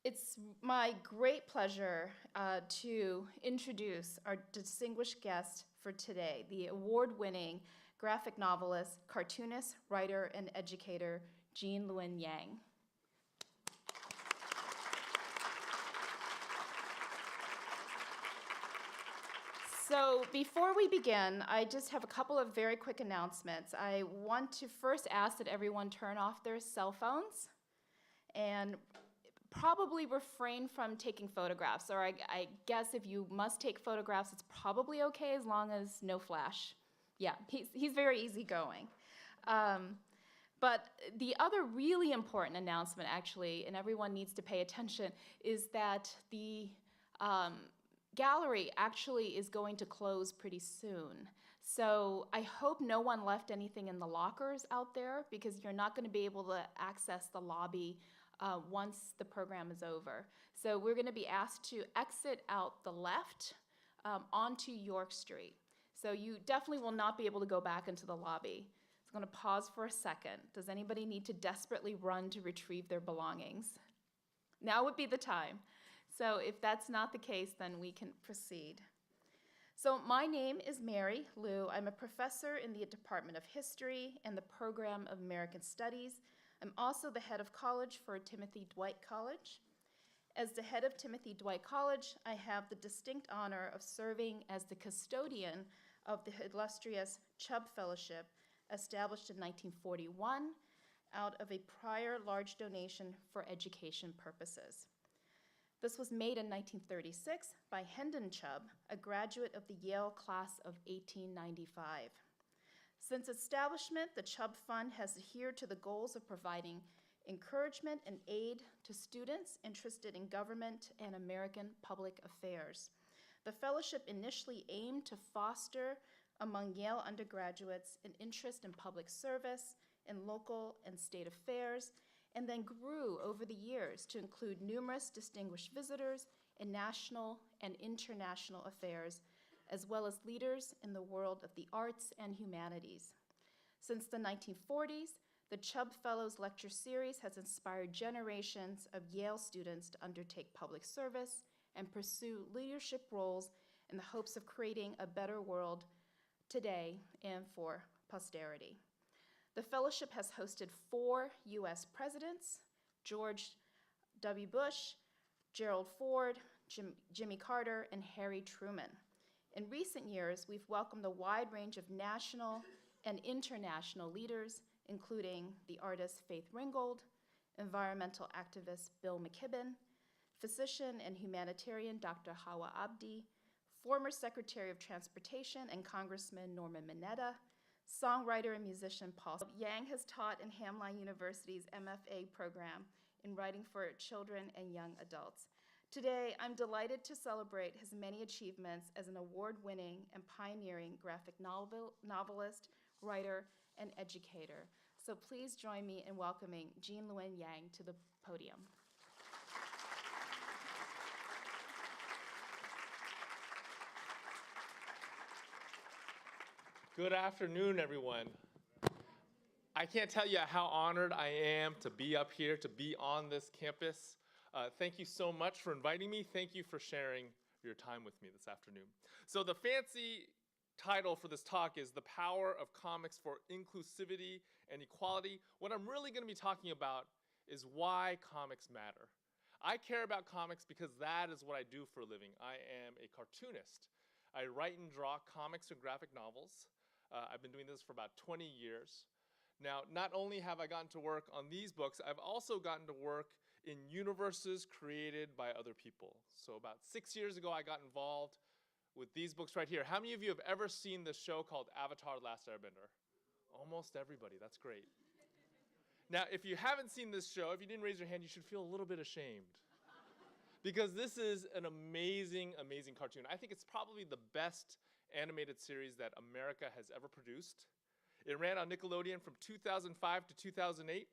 It's my great pleasure to introduce our distinguished guest for today, the award-winning graphic novelist, cartoonist, writer, and educator, Luen Yang. So before we begin, I just have a couple of very quick announcements. I want to first ask that everyone turn off their cell phones and probably refrain from taking photographs, or I guess if you must take photographs, it's probably okay as long as no flash. Yeah, he's very easygoing. But the other really important announcement, actually, and everyone needs to pay attention, is that the gallery actually is going to close pretty soon. So I hope no one left anything in the lockers out there, because you're not going to be able to access the lobby once the program is over. So we're going to be asked to exit out the left onto York Street. So you definitely will not be able to go back into the lobby. I'm going to pause for a second. Does anybody need to desperately run to retrieve their belongings? Now would be the time. So if that's not the case, then we can proceed. So my name is Mary Liu. I'm a professor in the Department of History and the Program of American Studies. I'm also the head of college for Timothy Dwight College. As the head of Timothy Dwight College, I have the distinct honor of serving as the custodian of the illustrious Chubb Fellowship, established in 1941 out of a prior large donation for education purposes. This was made in 1936 by Hendon Chubb, a graduate of the Yale class of 1895. Since establishment, the Chubb Fund has adhered to the goals of providing encouragement and aid to students interested in government and American public affairs. The fellowship initially aimed to foster among Yale undergraduates an interest in public service, in local and state affairs, and then grew over the years to include numerous distinguished visitors in national and international affairs, as well as leaders in the world of the arts and humanities. Since the 1940s, the Chubb Fellows lecture series has inspired generations of Yale students to undertake public service and pursue leadership roles in the hopes of creating a better world today and for posterity. The fellowship has hosted 4 US presidents: George W. Bush, Gerald Ford, Jimmy Carter, and Harry Truman. In recent years, we've welcomed a wide range of national and international leaders, including the artist Faith Ringgold, environmental activist Bill McKibben, physician and humanitarian Dr. Hawa Abdi, former Secretary of Transportation and Congressman Norman Mineta, songwriter and musician Paul Yang has taught in Hamline University's MFA program in writing for children and young adults. Today, I'm delighted to celebrate his many achievements as an award-winning and pioneering graphic novelist, writer, and educator. So please join me in welcoming Luen Yang to the podium. Good afternoon, everyone. I can't tell you how honored I am to be up here, to be on this campus. Thank you so much for inviting me. Thank you for sharing your time with me this afternoon. So the fancy title for this talk is The Power of Comics for Inclusivity and Equality. What I'm really going to be talking about is why comics matter. I care about comics because that is what I do for a living. I am a cartoonist. I write and draw comics and graphic novels. I've been doing this for about 20 years. Now, not only have I gotten to work on these books, I've also gotten to work in universes created by other people. So about 6 years ago, I got involved with these books right here. How many of you have ever seen this show called Avatar: The Last Airbender? Almost everybody. That's great. Now, if you haven't seen this show, if you didn't raise your hand, you should feel a little bit ashamed. Because this is an amazing, amazing cartoon. I think it's probably the best animated series that America has ever produced. It ran on Nickelodeon from 2005 to 2008.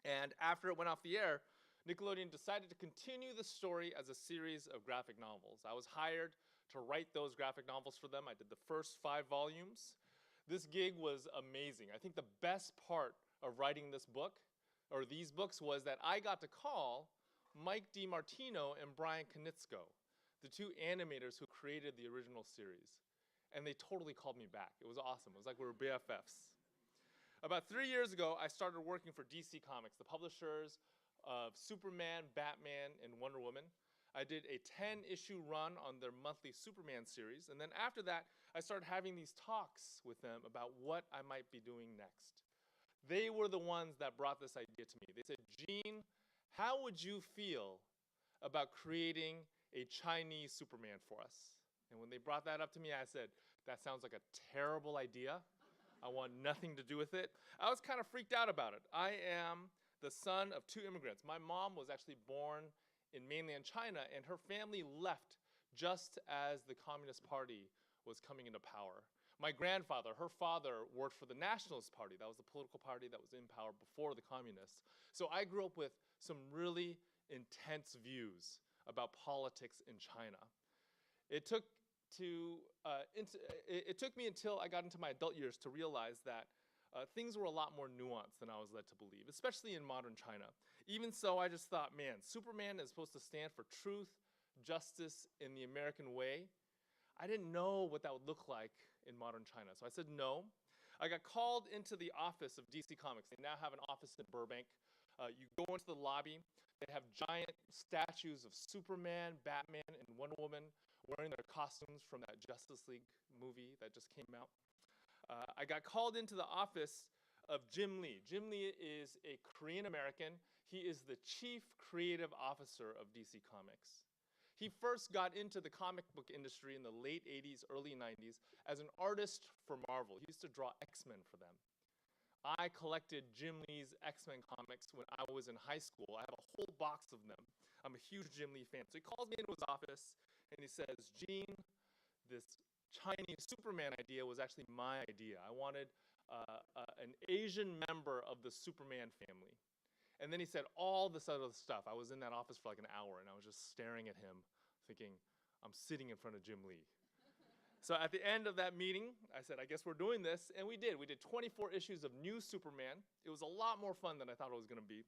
And after it went off the air, Nickelodeon decided to continue the story as a series of graphic novels. I was hired to write those graphic novels for them. I did the first 5 volumes. This gig was amazing. I think the best part of writing this book, or these books, was that I got to call Mike DiMartino and Brian Konietzko, the two animators who created the original series. And they totally called me back. It was awesome. It was like we were BFFs. About 3 years ago, I started working for DC Comics, the publishers of Superman, Batman, and Wonder Woman. I did a 10-issue run on their monthly Superman series, and then after that, I started having these talks with them about what I might be doing next. They were the ones that brought this idea to me. They said, Gene, how would you feel about creating a Chinese Superman for us? And when they brought that up to me, I said, that sounds like a terrible idea. I want nothing to do with it. I was kind of freaked out about it. I am the son of two immigrants. My mom was actually born in mainland China, and her family left just as the Communist Party was coming into power. My grandfather, her father, worked for the Nationalist Party. That was the political party that was in power before the communists. So I grew up with some really intense views about politics in China. It took me until I got into my adult years to realize that things were a lot more nuanced than I was led to believe, especially in modern China. Even so, I just thought, man, Superman is supposed to stand for truth, justice, in the American way. I didn't know what that would look like in modern China, so I said no. I got called into the office of DC Comics. They now have an office in Burbank. You go into the lobby. They have giant statues of Superman, Batman, and Wonder Woman wearing their costumes from that Justice League movie that just came out. I got called into the office of Jim Lee. Jim Lee is a Korean American. He is the chief creative officer of DC Comics. He first got into the comic book industry in the late 80s, early 90s as an artist for Marvel. He used to draw X-Men for them. I collected Jim Lee's X-Men comics when I was in high school. I have a whole box of them. I'm a huge Jim Lee fan. So he calls me into his office and he says, Gene, this Chinese Superman idea was actually my idea. I wanted an Asian member of the Superman family. And then he said all this other stuff. I was in that office for like an hour, and I was just staring at him, thinking, I'm sitting in front of Jim Lee. So at the end of that meeting, I said, I guess we're doing this. And we did. We did 24 issues of new Superman. It was a lot more fun than I thought it was going to be.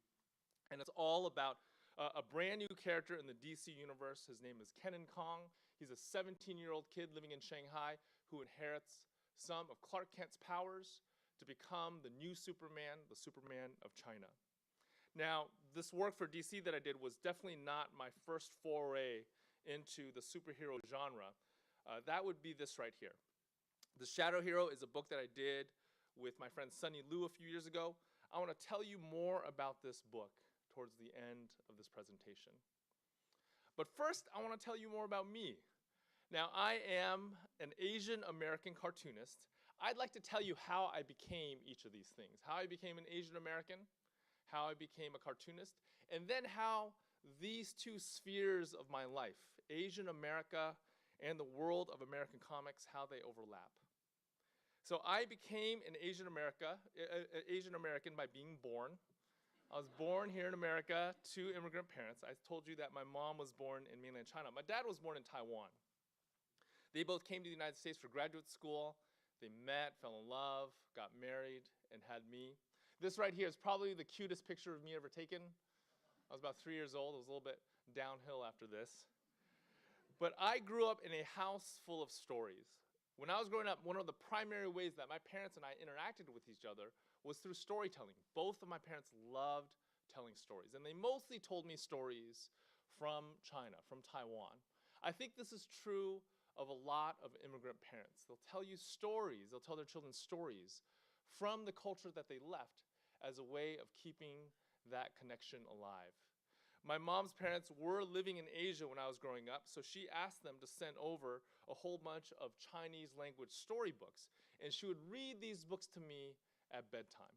And it's all about a brand new character in the DC universe. His name is Kenan Kong. He's a 17-year-old kid living in Shanghai who inherits some of Clark Kent's powers to become the new Superman, the Superman of China. Now, this work for DC that I did was definitely not my first foray into the superhero genre. That would be this right here. The Shadow Hero is a book that I did with my friend Sunny Liu a few years ago. I want to tell you more about this book towards the end of this presentation. But first, I want to tell you more about me. Now, I am an Asian American cartoonist. I'd like to tell you how I became each of these things. How I became an Asian American, how I became a cartoonist, and then how these two spheres of my life, Asian America and the world of American comics, how they overlap. So I became an Asian American by being born. I was born here in America to immigrant parents. I told you that my mom was born in mainland China. My dad was born in Taiwan. They both came to the United States for graduate school. They met, fell in love, got married, and had me. This right here is probably the cutest picture of me ever taken. I was about 3 years old. It was a little bit downhill after this. But I grew up in a house full of stories. When I was growing up, one of the primary ways that my parents and I interacted with each other was through storytelling. Both of my parents loved telling stories, and they mostly told me stories from China, from Taiwan. I think this is true of a lot of immigrant parents. They'll tell you stories, they'll tell their children stories from the culture that they left as a way of keeping that connection alive. My mom's parents were living in Asia when I was growing up, so she asked them to send over a whole bunch of Chinese language storybooks, and she would read these books to me at bedtime.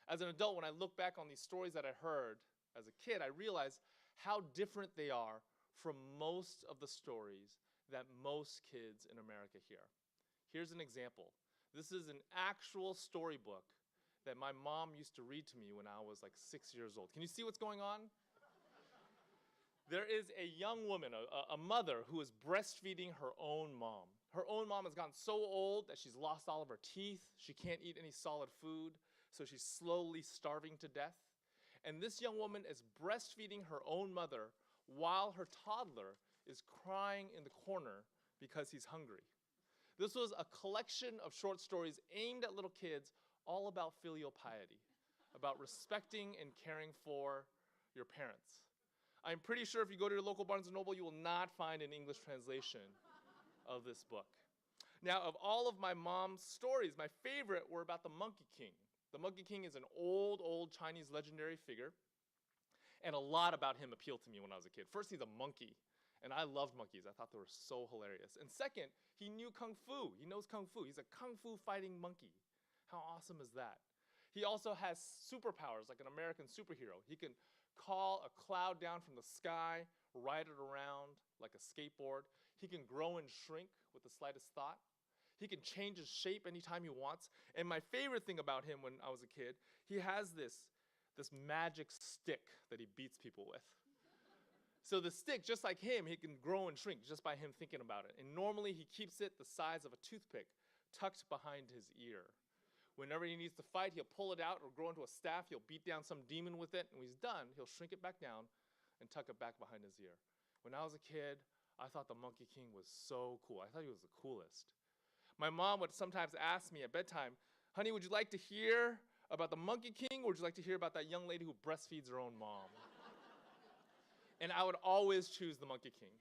As an adult, when I look back on these stories that I heard as a kid, I realized how different they are from most of the stories that most kids in America hear. Here's an example. This is an actual storybook that my mom used to read to me when I was like 6 years old. Can you see what's going on? There is a young woman, a mother, who is breastfeeding her own mom. Her own mom has gotten so old that she's lost all of her teeth. She can't eat any solid food, so she's slowly starving to death. And this young woman is breastfeeding her own mother while her toddler is crying in the corner because he's hungry. This was a collection of short stories aimed at little kids, all about filial piety, about respecting and caring for your parents. I'm pretty sure if you go to your local Barnes & Noble, you will not find an English translation of this book. Now, of all of my mom's stories, my favorite were about the Monkey King. The Monkey King is an old Chinese legendary figure, and a lot about him appealed to me when I was a kid. First, he's a monkey, and I loved monkeys. I thought they were so hilarious. And second, he knew Kung Fu. He knows Kung Fu. He's a Kung Fu fighting monkey. How awesome is that? He also has superpowers like an American superhero. He can call a cloud down from the sky, ride it around like a skateboard. He can grow and shrink with the slightest thought. He can change his shape anytime he wants. And my favorite thing about him when I was a kid, he has this magic stick that he beats people with. So the stick, just like him, he can grow and shrink just by him thinking about it. And normally he keeps it the size of a toothpick tucked behind his ear. Whenever he needs to fight, he'll pull it out or grow into a staff. He'll beat down some demon with it. And when he's done, he'll shrink it back down and tuck it back behind his ear. When I was a kid, I thought the Monkey King was so cool. I thought he was the coolest. My mom would sometimes ask me at bedtime, honey, would you like to hear about the Monkey King, or would you like to hear about that young lady who breastfeeds her own mom? And I would always choose the Monkey King.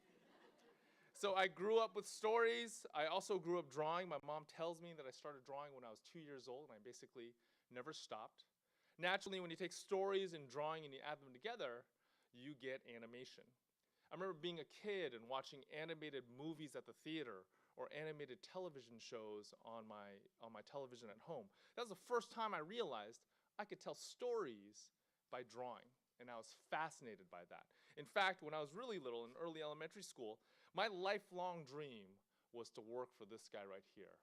So I grew up with stories. I also grew up drawing. My mom tells me that I started drawing when I was 2 years old, and I basically never stopped. Naturally, when you take stories and drawing and you add them together, you get animation. I remember being a kid and watching animated movies at the theater or animated television shows on my television at home. That was the first time I realized I could tell stories by drawing, and I was fascinated by that. In fact, when I was really little in early elementary school, my lifelong dream was to work for this guy right here.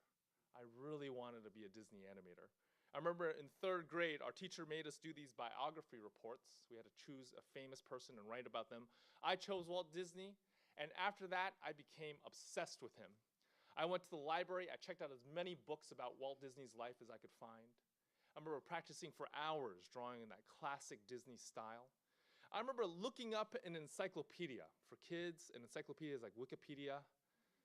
I really wanted to be a Disney animator. I remember in 3rd grade, our teacher made us do these biography reports. We had to choose a famous person and write about them. I chose Walt Disney, and after that, I became obsessed with him. I went to the library. I checked out as many books about Walt Disney's life as I could find. I remember practicing for hours drawing in that classic Disney style. I remember looking up an encyclopedia. For kids, an encyclopedia is like Wikipedia,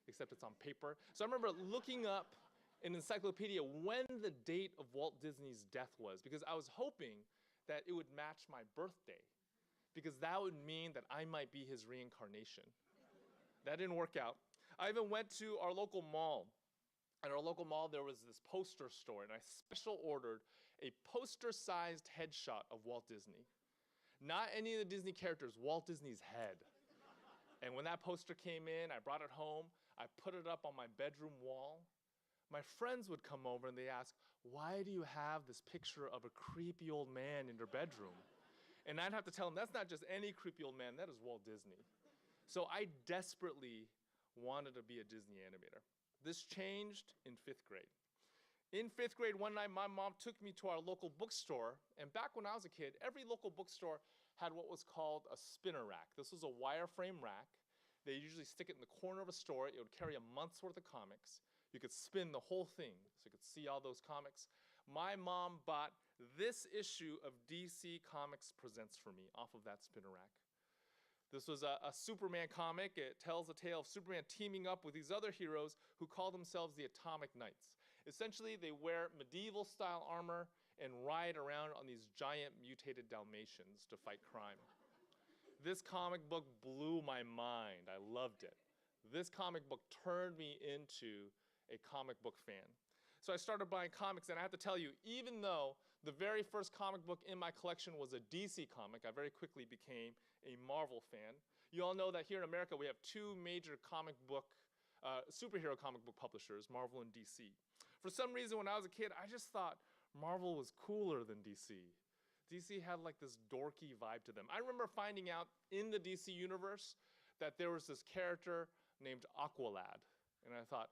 except it's on paper. So I remember looking up an encyclopedia when the date of Walt Disney's death was, because I was hoping that it would match my birthday, because that would mean that I might be his reincarnation. That didn't work out. I even went to our local mall. At our local mall, there was this poster store, and I special ordered a poster-sized headshot of Walt Disney. Not any of the Disney characters, Walt Disney's head. And when that poster came in, I brought it home. I put it up on my bedroom wall. My friends would come over and they ask, why do you have this picture of a creepy old man in your bedroom? And I'd have to tell them, that's not just any creepy old man, that is Walt Disney. So I desperately wanted to be a Disney animator. This changed in 5th grade. In 5th grade, one night, my mom took me to our local bookstore, and back when I was a kid, every local bookstore had what was called a spinner rack. This was a wireframe rack. They usually stick it in the corner of a store. It would carry a month's worth of comics. You could spin the whole thing, so you could see all those comics. My mom bought this issue of DC Comics Presents for me off of that spinner rack. This was a Superman comic. It tells a tale of Superman teaming up with these other heroes who call themselves the Atomic Knights. Essentially, they wear medieval-style armor and ride around on these giant mutated Dalmatians to fight crime. This comic book blew my mind. I loved it. This comic book turned me into a comic book fan. So I started buying comics, and I have to tell you, even though the very first comic book in my collection was a DC comic, I very quickly became a Marvel fan. You all know that here in America, we have 2 major superhero comic book publishers, Marvel and DC. For some reason, when I was a kid, I just thought Marvel was cooler than DC. DC had like this dorky vibe to them. I remember finding out in the DC universe that there was this character named Aqualad. And I thought,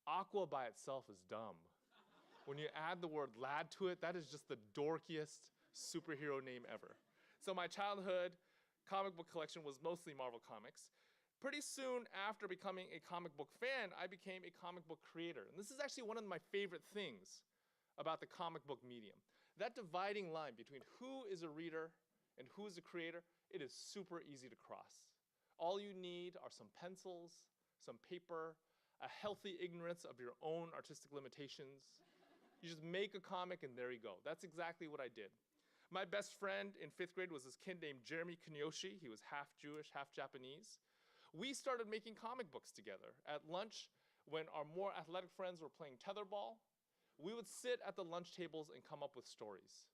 Aqua by itself is dumb. When you add the word lad to it, that is just the dorkiest superhero name ever. So my childhood comic book collection was mostly Marvel comics. Pretty soon after becoming a comic book fan, I became a comic book creator. And this is actually one of my favorite things about the comic book medium. That dividing line between who is a reader and who is the creator, it is super easy to cross. All you need are some pencils, some paper, a healthy ignorance of your own artistic limitations. You just make a comic and there you go. That's exactly what I did. My best friend in 5th grade was this kid named Jeremy Kinyoshi. He was half Jewish, half Japanese. We started making comic books together. At lunch, when our more athletic friends were playing tetherball, we would sit at the lunch tables and come up with stories.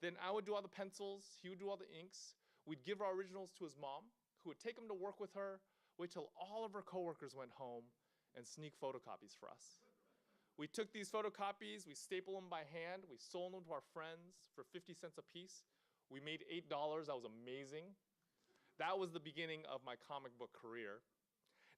Then I would do all the pencils, he would do all the inks. We'd give our originals to his mom, who would take them to work with her, wait till all of her coworkers went home, and sneak photocopies for us. We took these photocopies, we stapled them by hand, we sold them to our friends for 50 cents a piece. We made $8, that was amazing. That was the beginning of my comic book career.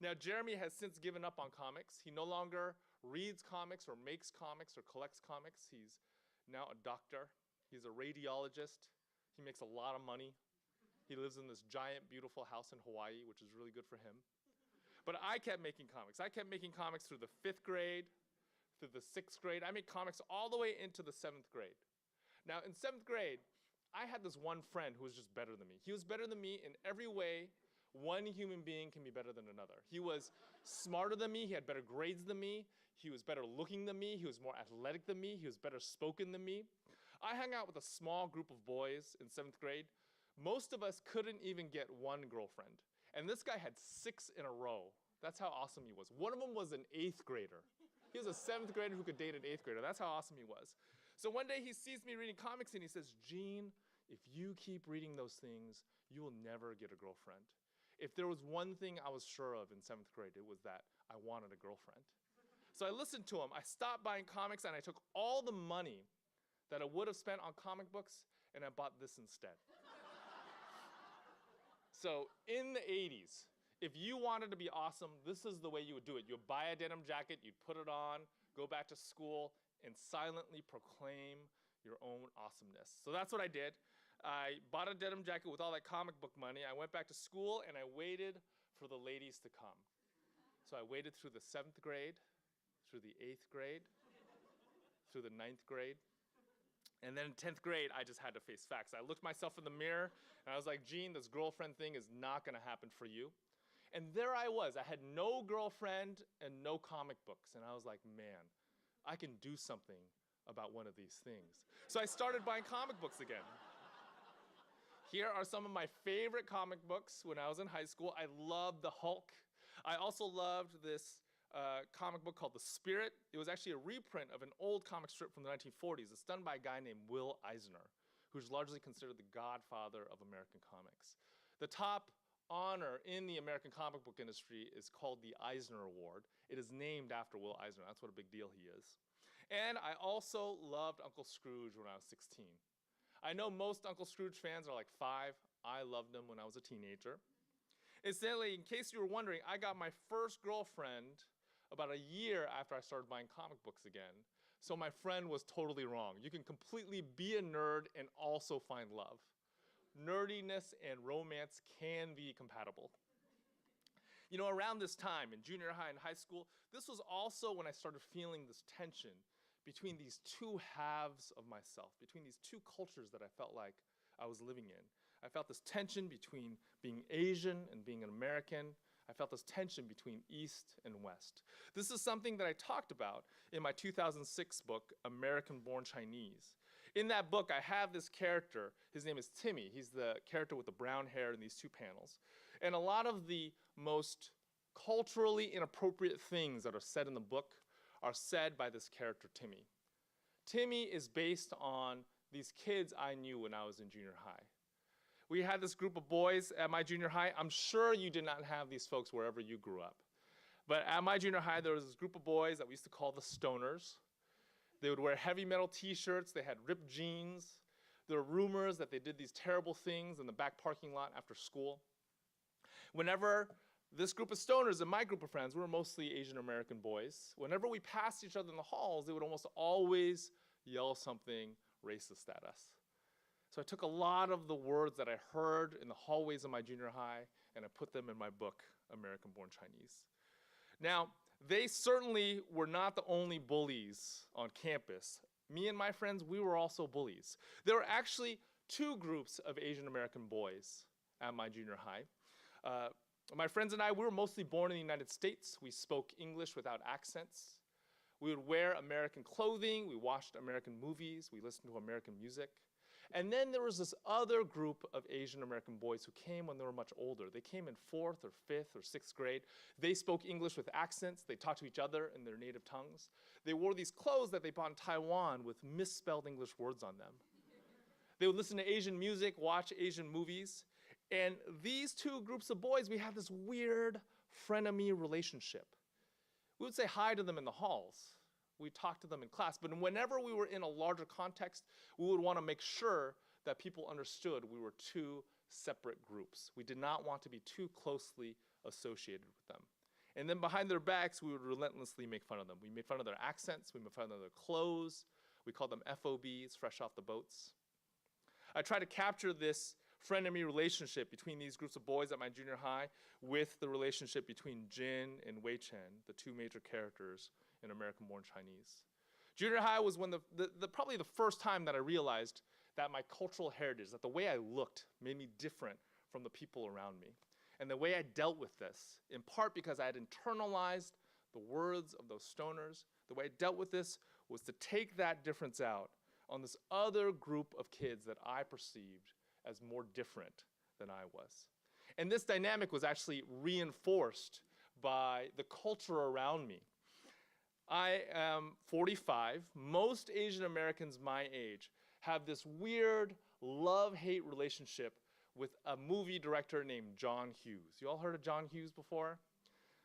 Now, Jeremy has since given up on comics. He no longer reads comics or makes comics or collects comics. He's now a doctor. He's a radiologist. He makes a lot of money. He lives in this giant, beautiful house in Hawaii, which is really good for him. But I kept making comics. I kept making comics through the 5th grade, through the 6th grade. I made comics all the way into the 7th grade. Now, in 7th grade, I had this one friend who was just better than me. He was better than me in every way one human being can be better than another. He was smarter than me. He had better grades than me. He was better looking than me. He was more athletic than me. He was better spoken than me. I hung out with a small group of boys in 7th grade. Most of us couldn't even get one girlfriend. And this guy had 6 in a row. That's how awesome he was. One of them was an 8th grader. He was a 7th grader who could date an 8th grader. That's how awesome he was. So one day he sees me reading comics and he says, Gene, if you keep reading those things, you will never get a girlfriend. If there was one thing I was sure of in 7th grade, it was that I wanted a girlfriend. So I listened to him. I stopped buying comics and I took all the money that I would have spent on comic books and I bought this instead. So in the 80s, if you wanted to be awesome, this is the way you would do it. You would buy a denim jacket, you'd put it on, go back to school, and silently proclaim your own awesomeness. So that's what I did. I bought a denim jacket with all that comic book money. I went back to school and I waited for the ladies to come. So I waited through the 7th grade, through the 8th grade, through the 9th grade. And then in 10th grade, I just had to face facts. I looked myself in the mirror and I was like, Gene, this girlfriend thing is not gonna happen for you. And there I was. I had no girlfriend and no comic books. And I was like, man, I can do something about one of these things. So I started buying comic books again. Here are some of my favorite comic books when I was in high school. I loved the Hulk. I also loved this comic book called The Spirit. It was actually a reprint of an old comic strip from the 1940s. It's done by a guy named Will Eisner, who's largely considered the godfather of American comics. The top honor in the American comic book industry is called the Eisner Award. It is named after Will Eisner. That's what a big deal he is. And I also loved Uncle Scrooge when I was 16. I know most Uncle Scrooge fans are like 5. I loved him when I was a teenager. Incidentally, in case you were wondering, I got my first girlfriend about a year after I started buying comic books again. So my friend was totally wrong. You can completely be a nerd and also find love. Nerdiness and romance can be compatible. You know, around this time in junior high and high school, this was also when I started feeling this tension between these two halves of myself, between these two cultures that I felt like I was living in. I felt this tension between being Asian and being an American. I felt this tension between East and West. This is something that I talked about in my 2006 book, American Born Chinese. In that book, I have this character. His name is Timmy. He's the character with the brown hair in these 2 panels. And a lot of the most culturally inappropriate things that are said in the book are said by this character, Timmy. Timmy is based on these kids I knew when I was in junior high. We had this group of boys at my junior high. I'm sure you did not have these folks wherever you grew up. But at my junior high, there was this group of boys that we used to call the stoners. They would wear heavy metal t-shirts. They had ripped jeans. There were rumors that they did these terrible things in the back parking lot after school. Whenever this group of stoners and my group of friends, we were mostly Asian American boys, whenever we passed each other in the halls, they would almost always yell something racist at us. So I took a lot of the words that I heard in the hallways of my junior high and I put them in my book, American Born Chinese. Now, they certainly were not the only bullies on campus. Me and my friends, we were also bullies. There were actually two groups of Asian American boys at my junior high. My friends and I, we were mostly born in the United States. We spoke English without accents. We would wear American clothing. We watched American movies. We listened to American music. And then there was this other group of Asian American boys who came when they were much older. They came in 4th or 5th or 6th grade. They spoke English with accents. They talked to each other in their native tongues. They wore these clothes that they bought in Taiwan with misspelled English words on them. They would listen to Asian music, watch Asian movies. And these two groups of boys, we had this weird frenemy relationship. We would say hi to them in the halls. We'd talk to them in class. But whenever we were in a larger context, we would want to make sure that people understood we were two separate groups. We did not want to be too closely associated with them. And then behind their backs, we would relentlessly make fun of them. We made fun of their accents. We made fun of their clothes. We called them FOBs, fresh off the boats. I tried to capture this frenemy relationship between these groups of boys at my junior high with the relationship between Jin and Wei Chen, the two major characters in American Born Chinese. Junior high was when probably the first time that I realized that my cultural heritage, that the way I looked made me different from the people around me. And the way I dealt with this, in part because I had internalized the words of those stoners, the way I dealt with this was to take that difference out on this other group of kids that I perceived as more different than I was. And this dynamic was actually reinforced by the culture around me. I am 45. Most Asian Americans my age have this weird love-hate relationship with a movie director named John Hughes. You all heard of John Hughes before?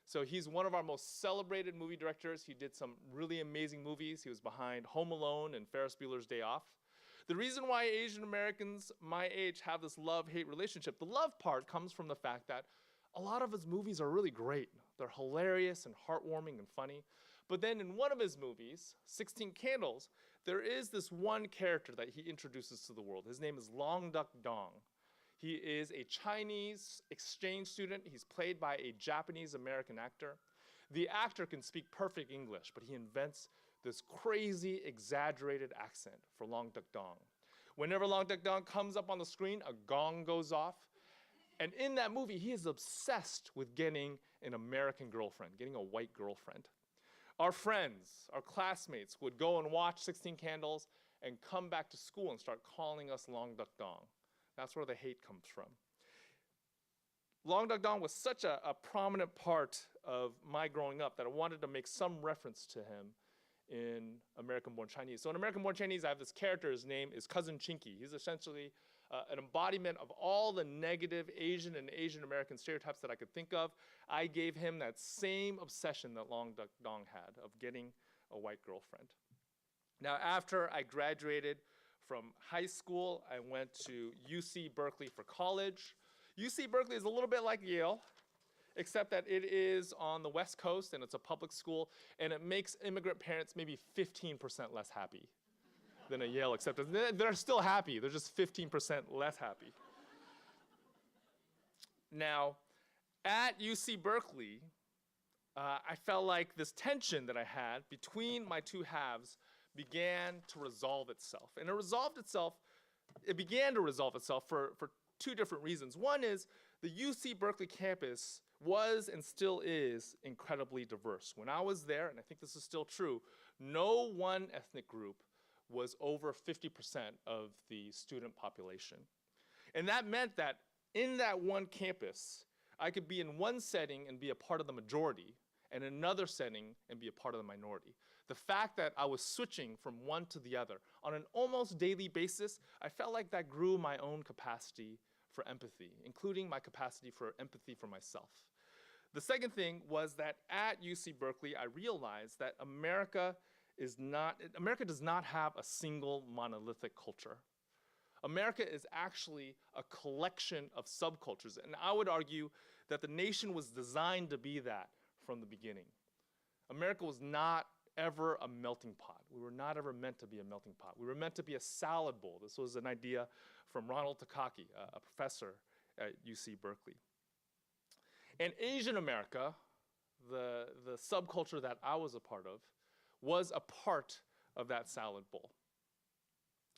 So he's one of our most celebrated movie directors. He did some really amazing movies. He was behind Home Alone and Ferris Bueller's Day Off. The reason why Asian Americans my age have this love-hate relationship, the love part comes from the fact that a lot of his movies are really great. They're hilarious and heartwarming and funny. But then in one of his movies, 16 Candles, there is this one character that he introduces to the world. His name is Long Duck Dong. He is a Chinese exchange student. He's played by a Japanese-American actor. The actor can speak perfect English, but he invents this crazy, exaggerated accent for Long Duck Dong. Whenever Long Duck Dong comes up on the screen, a gong goes off. And in that movie, he is obsessed with getting an American girlfriend, getting a white girlfriend. Our friends, our classmates would go and watch 16 Candles and come back to school and start calling us Long Duck Dong. That's where the hate comes from. Long Duck Dong was such a prominent part of my growing up that I wanted to make some reference to him in American Born Chinese. So in American Born Chinese, I have this character, his name is Cousin Chinky. He's essentially an embodiment of all the negative Asian and Asian American stereotypes that I could think of. I gave him that same obsession that Long Duck Dong had of getting a white girlfriend. Now, after I graduated from high school, I went to UC Berkeley for college. UC Berkeley is a little bit like Yale, except that it is on the West Coast and it's a public school, and it makes immigrant parents maybe 15% less happy than a Yale acceptance. They're still happy, they're just 15% less happy. Now, at UC Berkeley, I felt like this tension that I had between my two halves began to resolve itself. And it began to resolve itself for two different reasons. One is the UC Berkeley campus was and still is incredibly diverse. When I was there, and I think this is still true, no one ethnic group was over 50% of the student population. And that meant that in that one campus, I could be in one setting and be a part of the majority, and another setting and be a part of the minority. The fact that I was switching from one to the other on an almost daily basis, I felt like that grew my own capacity for empathy, including my capacity for empathy for myself. The second thing was that at UC Berkeley, I realized that America does not have a single monolithic culture. America is actually a collection of subcultures, and I would argue that the nation was designed to be that from the beginning. America was not ever a melting pot. We were not ever meant to be a melting pot. We were meant to be a salad bowl. This was an idea from Ronald Takaki, a professor at UC Berkeley. And Asian America, the subculture that I was a part of, was a part of that salad bowl.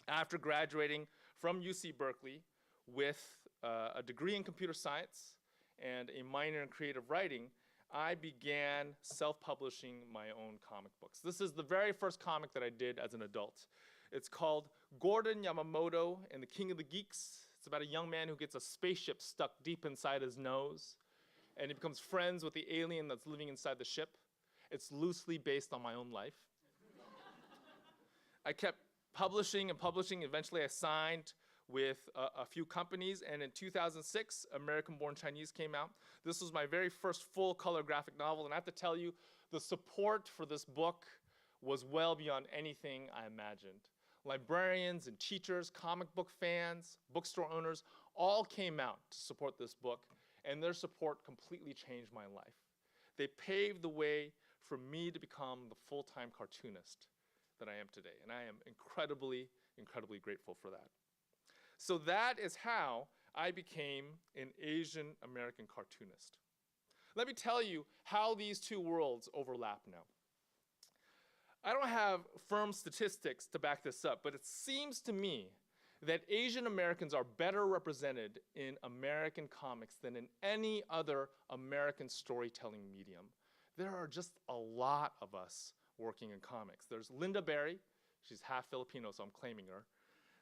After graduating from UC Berkeley with a degree in computer science and a minor in creative writing, I began self-publishing my own comic books. This is the very first comic that I did as an adult. It's called Gordon Yamamoto and the King of the Geeks. It's about a young man who gets a spaceship stuck deep inside his nose, and he becomes friends with the alien that's living inside the ship. It's loosely based on my own life. I kept publishing and publishing. Eventually I signed with a few companies, and in 2006, American Born Chinese came out. This was my very first full color graphic novel, and I have to tell you, the support for this book was well beyond anything I imagined. Librarians and teachers, comic book fans, bookstore owners, all came out to support this book, and their support completely changed my life. They paved the way for me to become the full-time cartoonist that I am today, and I am incredibly, incredibly grateful for that. So that is how I became an Asian American cartoonist. Let me tell you how these two worlds overlap now. I don't have firm statistics to back this up, but it seems to me that Asian Americans are better represented in American comics than in any other American storytelling medium. There are just a lot of us working in comics. There's Linda Berry, she's half Filipino, so I'm claiming her.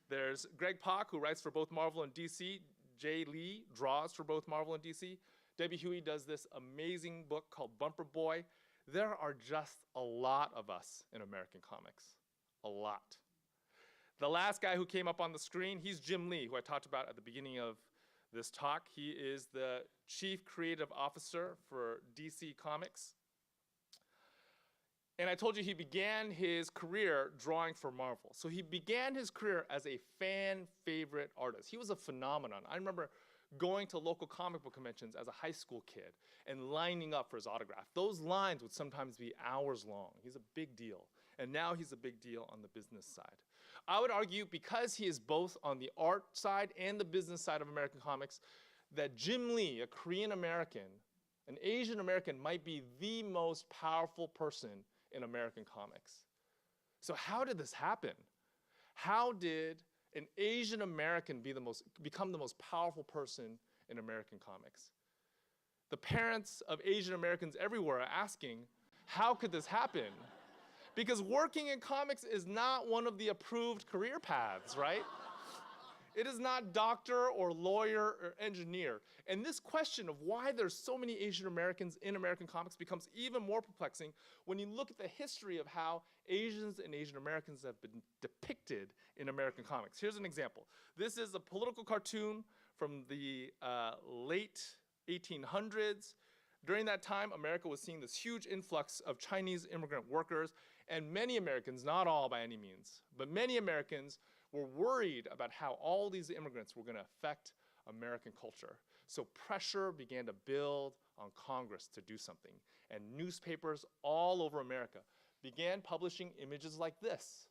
There's Greg Pak, who writes for both Marvel and DC. Jay Lee draws for both Marvel and DC. Debbie Huey does this amazing book called Bumper Boy. There are just a lot of us in American comics, a lot. The last guy who came up on the screen, he's Jim Lee, who I talked about at the beginning of this talk. He is the Chief Creative Officer for DC Comics. And I told you he began his career drawing for Marvel. So he began his career as a fan favorite artist. He was a phenomenon. I remember going to local comic book conventions as a high school kid and lining up for his autograph. Those lines would sometimes be hours long. He's a big deal. And now he's a big deal on the business side. I would argue, because he is both on the art side and the business side of American comics, that Jim Lee, a Korean American, an Asian American, might be the most powerful person in American comics. So how did this happen? How did an Asian American become the most powerful person in American comics? The parents of Asian Americans everywhere are asking, how could this happen? Because working in comics is not one of the approved career paths, right? It is not doctor or lawyer or engineer. And this question of why there's so many Asian Americans in American comics becomes even more perplexing when you look at the history of how Asians and Asian Americans have been depicted in American comics. Here's an example. This is a political cartoon from the late 1800s. During that time, America was seeing this huge influx of Chinese immigrant workers, and many Americans, not all by any means, but many Americans were worried about how all these immigrants were going to affect American culture. So pressure began to build on Congress to do something, and newspapers all over America began publishing images like this.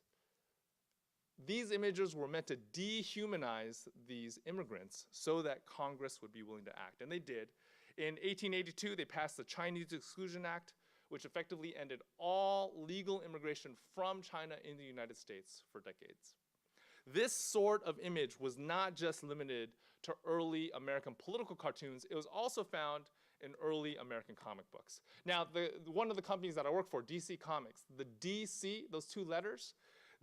These images were meant to dehumanize these immigrants so that Congress would be willing to act, and they did. In 1882, they passed the Chinese Exclusion Act, which effectively ended all legal immigration from China in the United States for decades. This sort of image was not just limited to early American political cartoons, it was also found in early American comic books. Now, one of the companies that I work for, DC Comics, the DC, those two letters,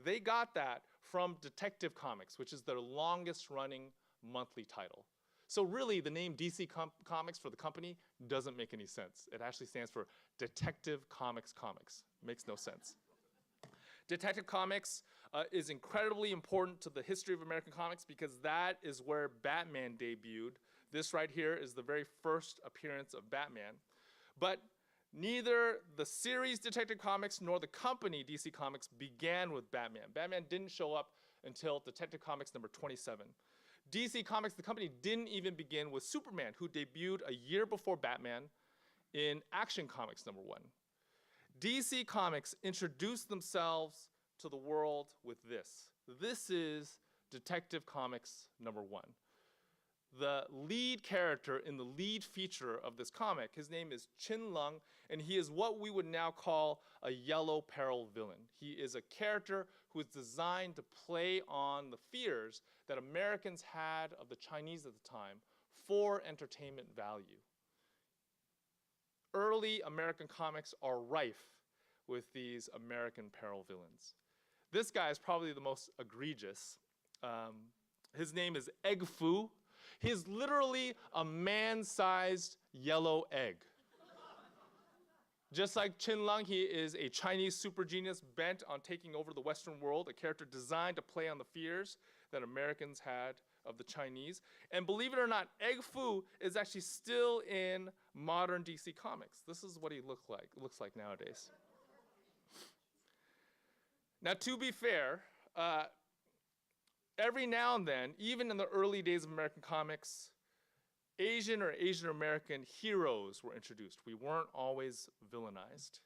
they got that from Detective Comics, which is their longest running monthly title. So really, the name DC Comics for the company doesn't make any sense. It actually stands for Detective Comics Comics. Makes no sense. Detective Comics is incredibly important to the history of American comics because that is where Batman debuted. This right here is the very first appearance of Batman. But neither the series Detective Comics nor the company DC Comics began with Batman. Batman didn't show up until Detective Comics number 27. DC Comics, the company, didn't even begin with Superman, who debuted a year before Batman in Action Comics number 1. DC Comics introduced themselves to the world with this. This is Detective Comics number 1. the lead character in the lead feature of this comic. His name is Qin Lung, and he is what we would now call a yellow peril villain. He is a character who is designed to play on the fears that Americans had of the Chinese at the time for entertainment value. Early American comics are rife with these American peril villains. This guy is probably the most egregious. His name is Egg Foo. He is literally a man-sized yellow egg. Just like Qin Lung, he is a Chinese super genius bent on taking over the Western world, a character designed to play on the fears that Americans had of the Chinese. And believe it or not, Egg Foo is actually still in modern DC Comics. This is what he looks like nowadays. Now, to be fair, every now and then, even in the early days of American comics, Asian or Asian American heroes were introduced. We weren't always villainized.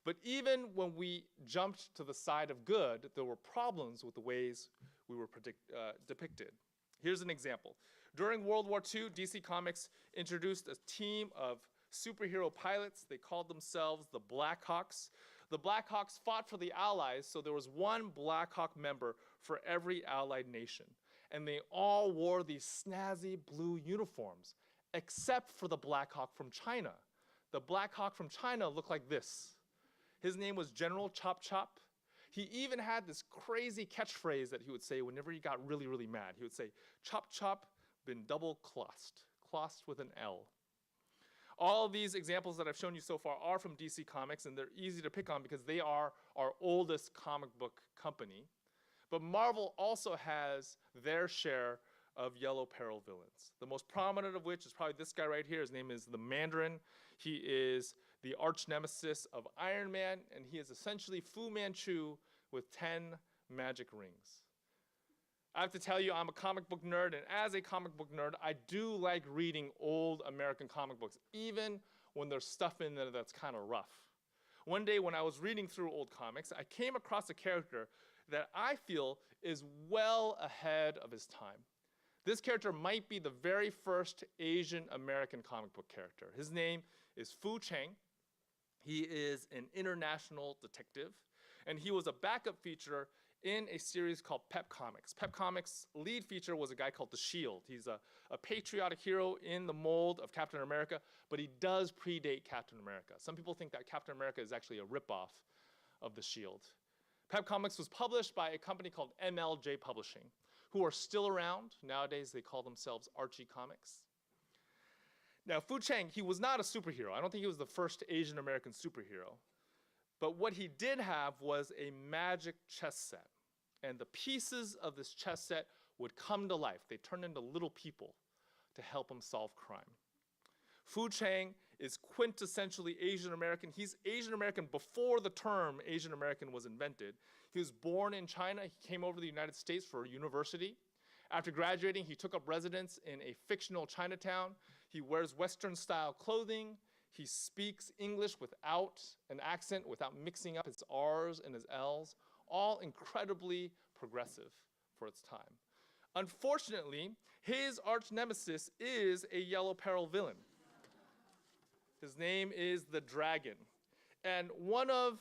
But even when we jumped to the side of good, there were problems with the ways we were depicted. Here's an example. During World War II, DC Comics introduced a team of superhero pilots. They called themselves the Black Hawks. The Black Hawks fought for the Allies, so there was one Black Hawk member for every Allied nation. And they all wore these snazzy blue uniforms, except for the Black Hawk from China. The Black Hawk from China looked like this. His name was General Chop Chop. He even had this crazy catchphrase that he would say whenever he got really, really mad. He would say, "Chop Chop been double clossed," clossed with an L. All of these examples that I've shown you so far are from DC Comics, and they're easy to pick on because they are our oldest comic book company. But Marvel also has their share of yellow peril villains. The most prominent of which is probably this guy right here. His name is the Mandarin. He is the arch nemesis of Iron Man, and he is essentially Fu Manchu with 10 magic rings. I have to tell you, I'm a comic book nerd, and as a comic book nerd, I do like reading old American comic books, even when there's stuff in there that's kind of rough. One day when I was reading through old comics, I came across a character that I feel is well ahead of his time. This character might be the very first Asian American comic book character. His name is Foo Chang. He is an international detective, and he was a backup feature in a series called Pep Comics. Pep Comics' lead feature was a guy called The Shield. He's a patriotic hero in the mold of Captain America, but he does predate Captain America. Some people think that Captain America is actually a ripoff of The Shield. Pep Comics was published by a company called MLJ Publishing, who are still around. Nowadays, they call themselves Archie Comics. Now, Foo Chang, he was not a superhero. I don't think he was the first Asian American superhero. But what he did have was a magic chess set. And the pieces of this chess set would come to life. They turned into little people to help him solve crime. Foo Chang is quintessentially Asian American. He's Asian American before the term Asian American was invented. He was born in China. He came over to the United States for university. After graduating, he took up residence in a fictional Chinatown. He wears Western-style clothing. He speaks English without an accent, without mixing up his R's and his L's, all incredibly progressive for its time. Unfortunately, his arch nemesis is a yellow peril villain. His name is the Dragon. And one of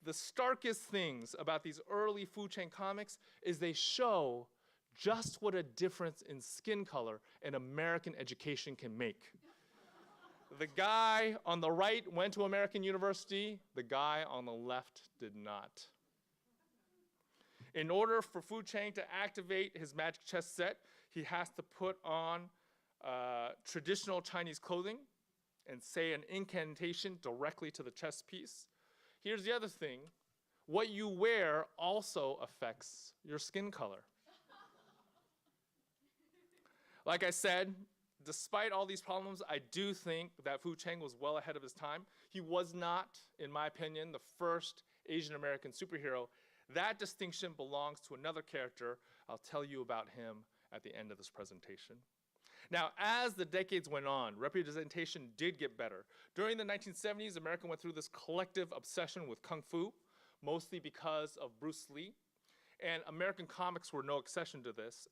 the starkest things about these early Fu Chang comics is they show just what a difference in skin color an American education can make. The guy on the right went to American University. The guy on the left did not. In order for Fu Chang to activate his magic chess set, he has to put on traditional Chinese clothing and say an incantation directly to the chess piece. Here's the other thing. What you wear also affects your skin color. Like I said, despite all these problems, I do think that Fu Chang was well ahead of his time. He was not, in my opinion, the first Asian American superhero. That distinction belongs to another character. I'll tell you about him at the end of this presentation. Now, as the decades went on, representation did get better. During the 1970s, America went through this collective obsession with Kung Fu, mostly because of Bruce Lee. And American comics were no exception to this.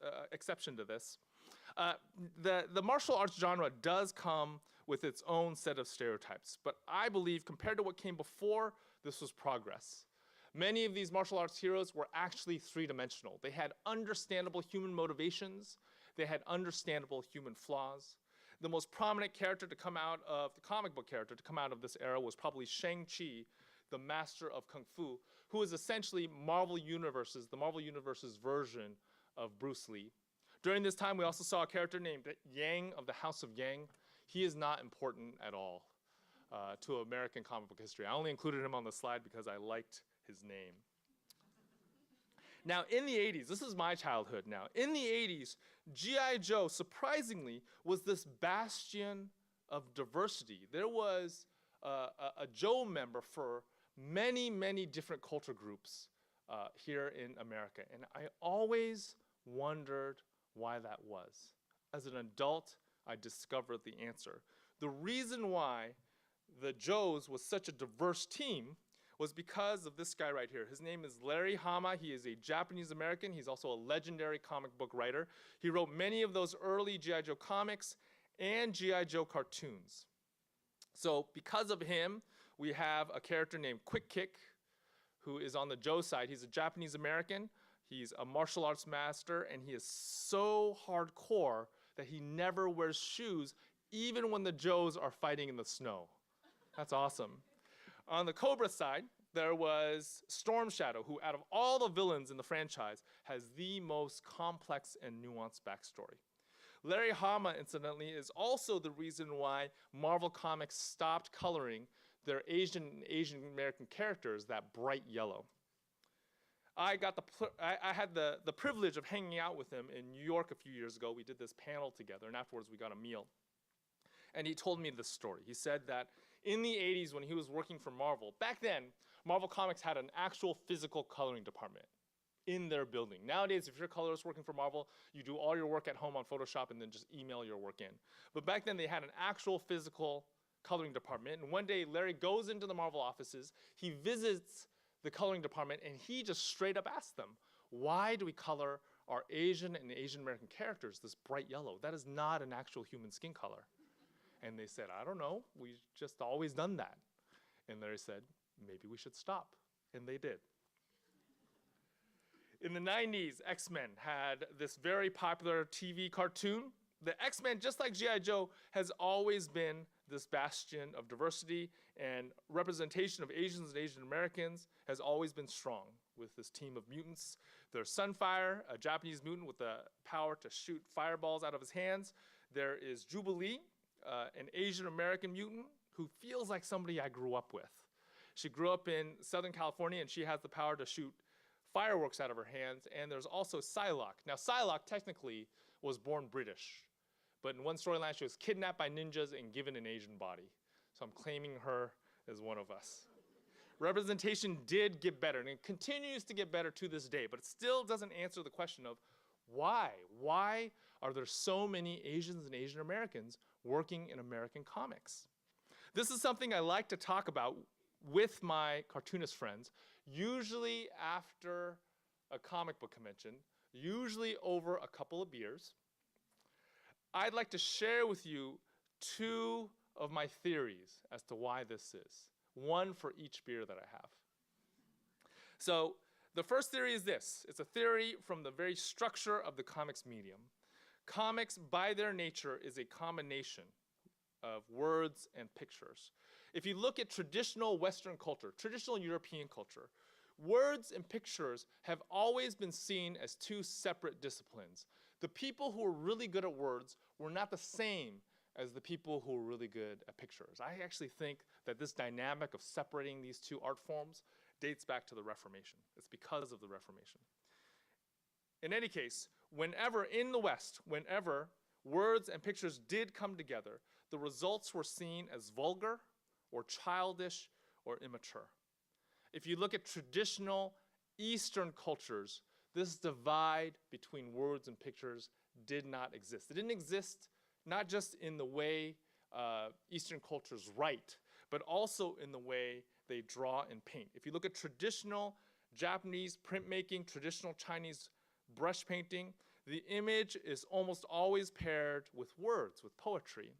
The martial arts genre does come with its own set of stereotypes, but I believe compared to what came before, this was progress. Many of these martial arts heroes were actually three-dimensional. They had understandable human motivations. They had understandable human flaws. The most prominent character to come out of, the comic book character to come out of this era was probably Shang-Chi, the master of Kung Fu, who is essentially the Marvel Universe's version of Bruce Lee. During this time, we also saw a character named Yang of the House of Yang. He is not important at all to American comic book history. I only included him on the slide because I liked his name. Now, in the 80s, this is my childhood now. In the 80s, G.I. Joe, surprisingly, was this bastion of diversity. There was a Joe member for many, many different culture groups here in America. And I always wondered why that was. As an adult, I discovered the answer. The reason why the Joes was such a diverse team was because of this guy right here. His name is Larry Hama. He is a Japanese American. He's also a legendary comic book writer. He wrote many of those early G.I. Joe comics and G.I. Joe cartoons. So because of him, we have a character named Quick Kick, who is on the Joe side. He's a Japanese American. He's a martial arts master, and he is so hardcore that he never wears shoes, even when the Joes are fighting in the snow. That's awesome. On the Cobra side, there was Storm Shadow, who out of all the villains in the franchise has the most complex and nuanced backstory. Larry Hama, incidentally, is also the reason why Marvel Comics stopped coloring their Asian American characters that bright yellow. I had the privilege of hanging out with him in New York a few years ago. We did this panel together, and afterwards we got a meal. And he told me this story. He said that in the 80s, when he was working for Marvel, back then, Marvel Comics had an actual physical coloring department in their building. Nowadays, if you're a colorist working for Marvel, you do all your work at home on Photoshop and then just email your work in. But back then, they had an actual physical coloring department. And one day, Larry goes into the Marvel offices, he visits the coloring department, and he just straight up asks them, why do we color our Asian and Asian American characters this bright yellow? That is not an actual human skin color. And they said, I don't know, we've just always done that. And Larry said, maybe we should stop. And they did. In the 90s, X-Men had this very popular TV cartoon. The X-Men, just like G.I. Joe, has always been this bastion of diversity, and representation of Asians and Asian Americans has always been strong with this team of mutants. There's Sunfire, a Japanese mutant with the power to shoot fireballs out of his hands. There is Jubilee, an Asian American mutant who feels like somebody I grew up with. She grew up in Southern California, and she has the power to shoot fireworks out of her hands. And there's also Psylocke. Now, Psylocke technically was born British, but in one storyline, she was kidnapped by ninjas and given an Asian body. So I'm claiming her as one of us. Representation did get better, and it continues to get better to this day, but it still doesn't answer the question of why? Why are there so many Asians and Asian Americans working in American comics? This is something I like to talk about with my cartoonist friends, usually after a comic book convention, usually over a couple of beers. I'd like to share with you two of my theories as to why this is, one for each beer that I have. So the first theory is this. It's a theory from the very structure of the comics medium. Comics, by their nature, is a combination of words and pictures. If you look at traditional Western culture, traditional European culture, words and pictures have always been seen as two separate disciplines. The people who were really good at words were not the same as the people who were really good at pictures. I actually think that this dynamic of separating these two art forms dates back to the Reformation. It's because of the Reformation. In any case, whenever in the West, whenever words and pictures did come together, the results were seen as vulgar or childish or immature. If you look at traditional Eastern cultures, this divide between words and pictures did not exist. It didn't exist not just in the way Eastern cultures write, but also in the way they draw and paint. If you look at traditional Japanese printmaking, traditional Chinese brush painting, the image is almost always paired with words, with poetry.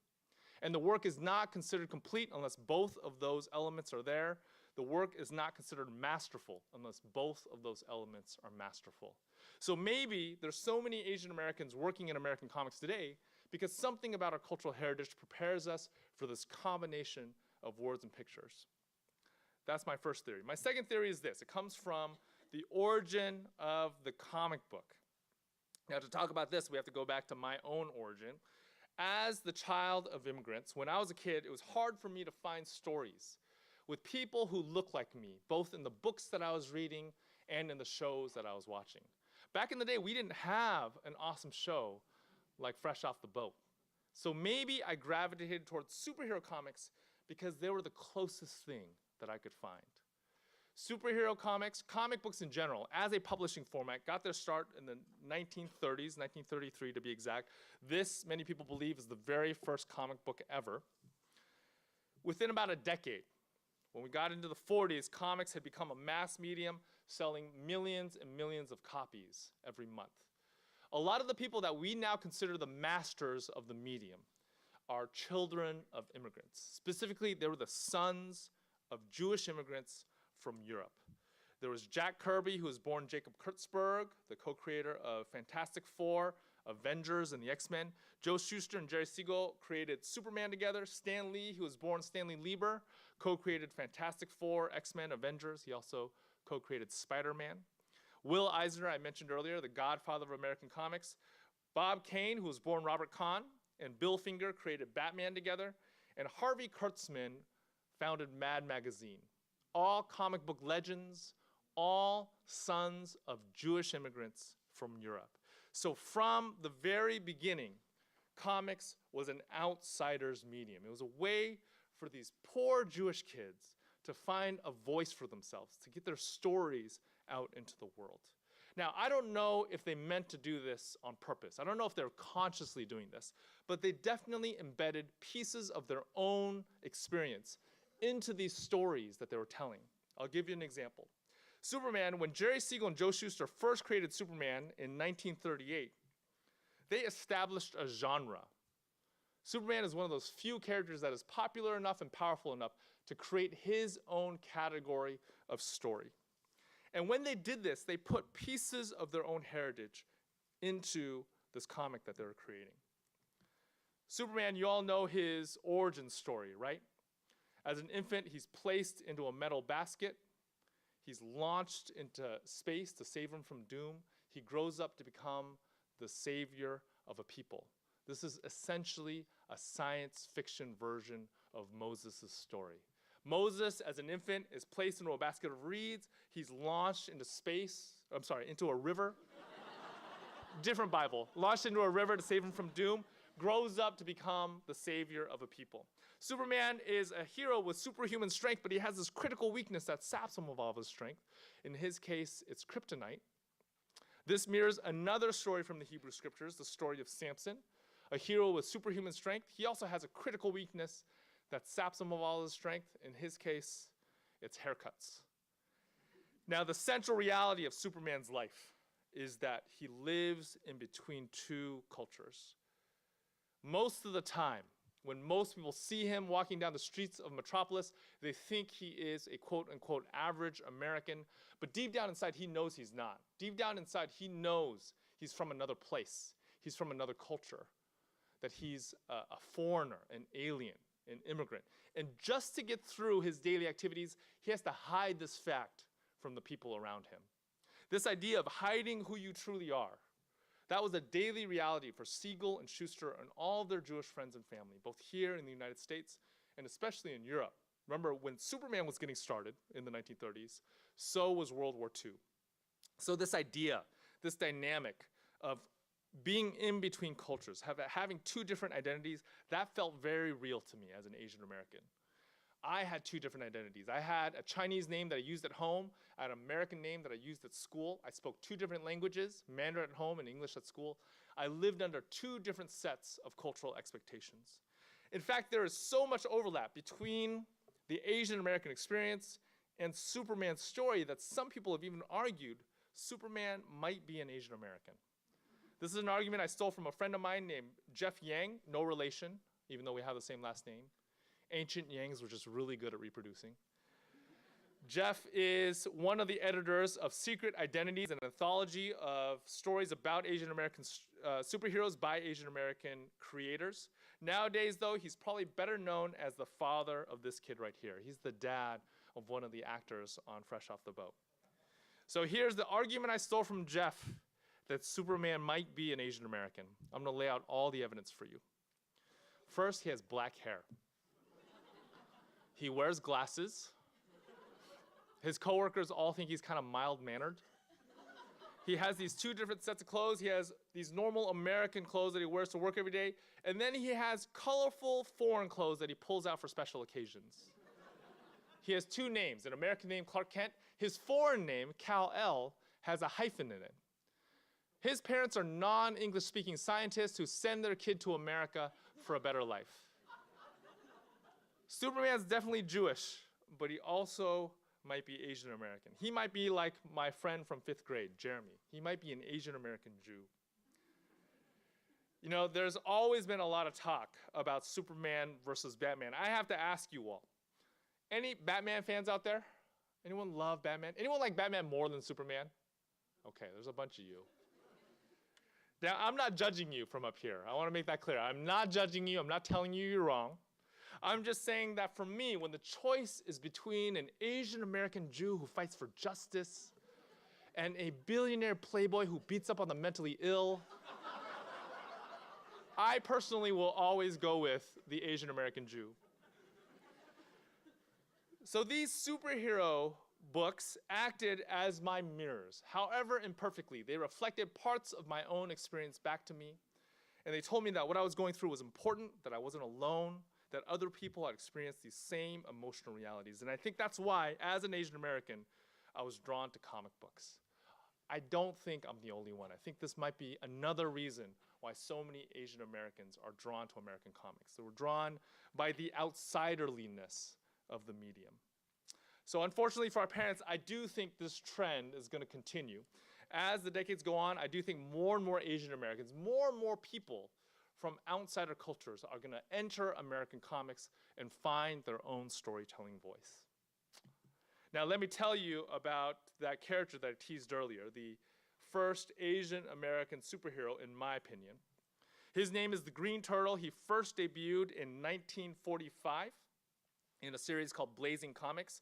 And the work is not considered complete unless both of those elements are there. The work is not considered masterful unless both of those elements are masterful. So maybe there's so many Asian Americans working in American comics today because something about our cultural heritage prepares us for this combination of words and pictures. That's my first theory. My second theory is this. It comes from the origin of the comic book. Now, to talk about this, we have to go back to my own origin. As the child of immigrants, when I was a kid, it was hard for me to find stories with people who looked like me, both in the books that I was reading and in the shows that I was watching. Back in the day, we didn't have an awesome show like Fresh Off the Boat. So maybe I gravitated towards superhero comics because they were the closest thing that I could find. Superhero comics, comic books in general, as a publishing format, got their start in the 1930s, 1933 to be exact. This, many people believe, is the very first comic book ever. Within about a decade, when we got into the 40s, comics had become a mass medium, selling millions and millions of copies every month. A lot of the people that we now consider the masters of the medium are children of immigrants. Specifically, they were the sons of Jewish immigrants from Europe. There was Jack Kirby, who was born Jacob Kurtzberg, the co-creator of Fantastic Four, Avengers, and the X-Men. Joe Shuster and Jerry Siegel created Superman together. Stan Lee, who was born Stanley Lieber, co-created Fantastic Four, X-Men, Avengers. He also co-created Spider-Man. Will Eisner, I mentioned earlier, the godfather of American comics. Bob Kane, who was born Robert Kahn, and Bill Finger created Batman together. And Harvey Kurtzman founded Mad Magazine. All comic book legends, all sons of Jewish immigrants from Europe. So from the very beginning, comics was an outsider's medium. It was a way for these poor Jewish kids to find a voice for themselves, to get their stories out into the world. Now, I don't know if they meant to do this on purpose. I don't know if they're consciously doing this, but they definitely embedded pieces of their own experience into these stories that they were telling. I'll give you an example. Superman, when Jerry Siegel and Joe Shuster first created Superman in 1938, they established a genre. Superman is one of those few characters that is popular enough and powerful enough to create his own category of story. And when they did this, they put pieces of their own heritage into this comic that they were creating. Superman, you all know his origin story, right? As an infant, he's placed into a metal basket. He's launched into space to save him from doom. He grows up to become the savior of a people. This is essentially a science fiction version of Moses' story. Moses, as an infant, is placed into a basket of reeds. He's launched into into a river. Different Bible. Launched into a river to save him from doom. Grows up to become the savior of a people. Superman is a hero with superhuman strength, but he has this critical weakness that saps him of all of his strength. In his case, it's kryptonite. This mirrors another story from the Hebrew scriptures, the story of Samson, a hero with superhuman strength. He also has a critical weakness that saps him of all his strength. In his case, it's haircuts. Now, the central reality of Superman's life is that he lives in between two cultures. Most of the time, when most people see him walking down the streets of Metropolis, they think he is a quote-unquote average American, but deep down inside, he knows he's not. Deep down inside, he knows he's from another place. He's from another culture, that he's a foreigner, an alien, an immigrant. And just to get through his daily activities, he has to hide this fact from the people around him. This idea of hiding who you truly are, that was a daily reality for Siegel and Shuster and all their Jewish friends and family, both here in the United States and especially in Europe. Remember, when Superman was getting started in the 1930s, so was World War II. So this idea, this dynamic of being in between cultures, having two different identities, that felt very real to me as an Asian American. I had two different identities. I had a Chinese name that I used at home. I had an American name that I used at school. I spoke two different languages, Mandarin at home and English at school. I lived under two different sets of cultural expectations. In fact, there is so much overlap between the Asian American experience and Superman's story that some people have even argued Superman might be an Asian American. This is an argument I stole from a friend of mine named Jeff Yang, no relation, even though we have the same last name. Ancient Yangs were just really good at reproducing. Jeff is one of the editors of Secret Identities, an anthology of stories about Asian American superheroes by Asian American creators. Nowadays, though, he's probably better known as the father of this kid right here. He's the dad of one of the actors on Fresh Off the Boat. So here's the argument I stole from Jeff that Superman might be an Asian American. I'm gonna lay out all the evidence for you. First, he has black hair. He wears glasses. His coworkers all think he's kind of mild-mannered. He has these two different sets of clothes. He has these normal American clothes that he wears to work every day, and then he has colorful foreign clothes that he pulls out for special occasions. He has two names, an American name, Clark Kent. His foreign name, Kal-El, has a hyphen in it. His parents are non-English speaking scientists who send their kid to America for a better life. Superman's definitely Jewish, but he also might be Asian American. He might be like my friend from 5th grade, Jeremy. He might be an Asian American Jew. You know, there's always been a lot of talk about Superman versus Batman. I have to ask you all, any Batman fans out there? Anyone love Batman? Anyone like Batman more than Superman? Okay, there's a bunch of you. Now, I'm not judging you from up here. I want to make that clear. I'm not judging you. I'm not telling you you're wrong. I'm just saying that for me, when the choice is between an Asian American Jew who fights for justice and a billionaire playboy who beats up on the mentally ill, I personally will always go with the Asian American Jew. So these superhero books acted as my mirrors. However imperfectly, they reflected parts of my own experience back to me. And they told me that what I was going through was important, that I wasn't alone, that other people had experienced these same emotional realities. And I think that's why, as an Asian American, I was drawn to comic books. I don't think I'm the only one. I think this might be another reason why so many Asian Americans are drawn to American comics. They were drawn by the outsiderliness of the medium. So unfortunately for our parents, I do think this trend is going to continue. As the decades go on, I do think more and more Asian Americans, more and more people from outsider cultures are going to enter American comics and find their own storytelling voice. Now let me tell you about that character that I teased earlier, the first Asian American superhero in my opinion. His name is the Green Turtle. He first debuted in 1945 in a series called Blazing Comics.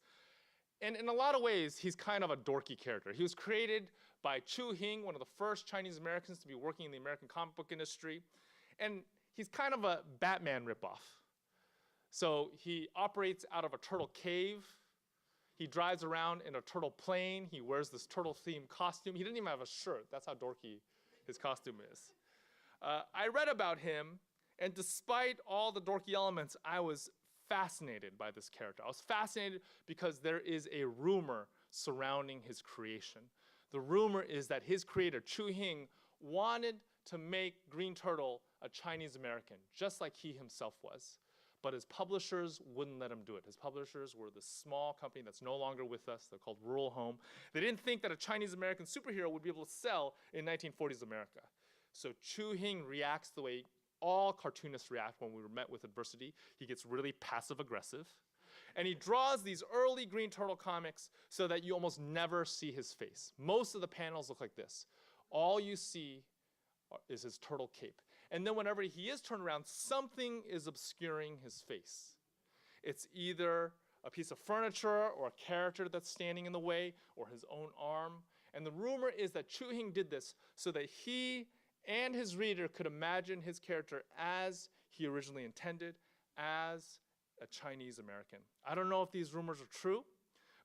And in a lot of ways, he's kind of a dorky character. He was created by Chu Hing, one of the first Chinese Americans to be working in the American comic book industry. And he's kind of a Batman ripoff. So he operates out of a turtle cave. He drives around in a turtle plane. He wears this turtle-themed costume. He didn't even have a shirt. That's how dorky his costume is. I read about him, and despite all the dorky elements, I was fascinated by this character. I was fascinated because there is a rumor surrounding his creation. The rumor is that his creator, Chu Hing, wanted to make Green Turtle a Chinese American, just like he himself was. But his publishers wouldn't let him do it. His publishers were this small company that's no longer with us. They're called Rural Home. They didn't think that a Chinese American superhero would be able to sell in 1940s America. So Chu Hing reacts the way all cartoonists react when we were met with adversity. He gets really passive aggressive. And he draws these early Green Turtle comics so that you almost never see his face. Most of the panels look like this. All you see is his turtle cape. And then whenever he is turned around, something is obscuring his face. It's either a piece of furniture or a character that's standing in the way or his own arm. And the rumor is that Chu Hing did this so that he and his reader could imagine his character as he originally intended, as a Chinese American. I don't know if these rumors are true,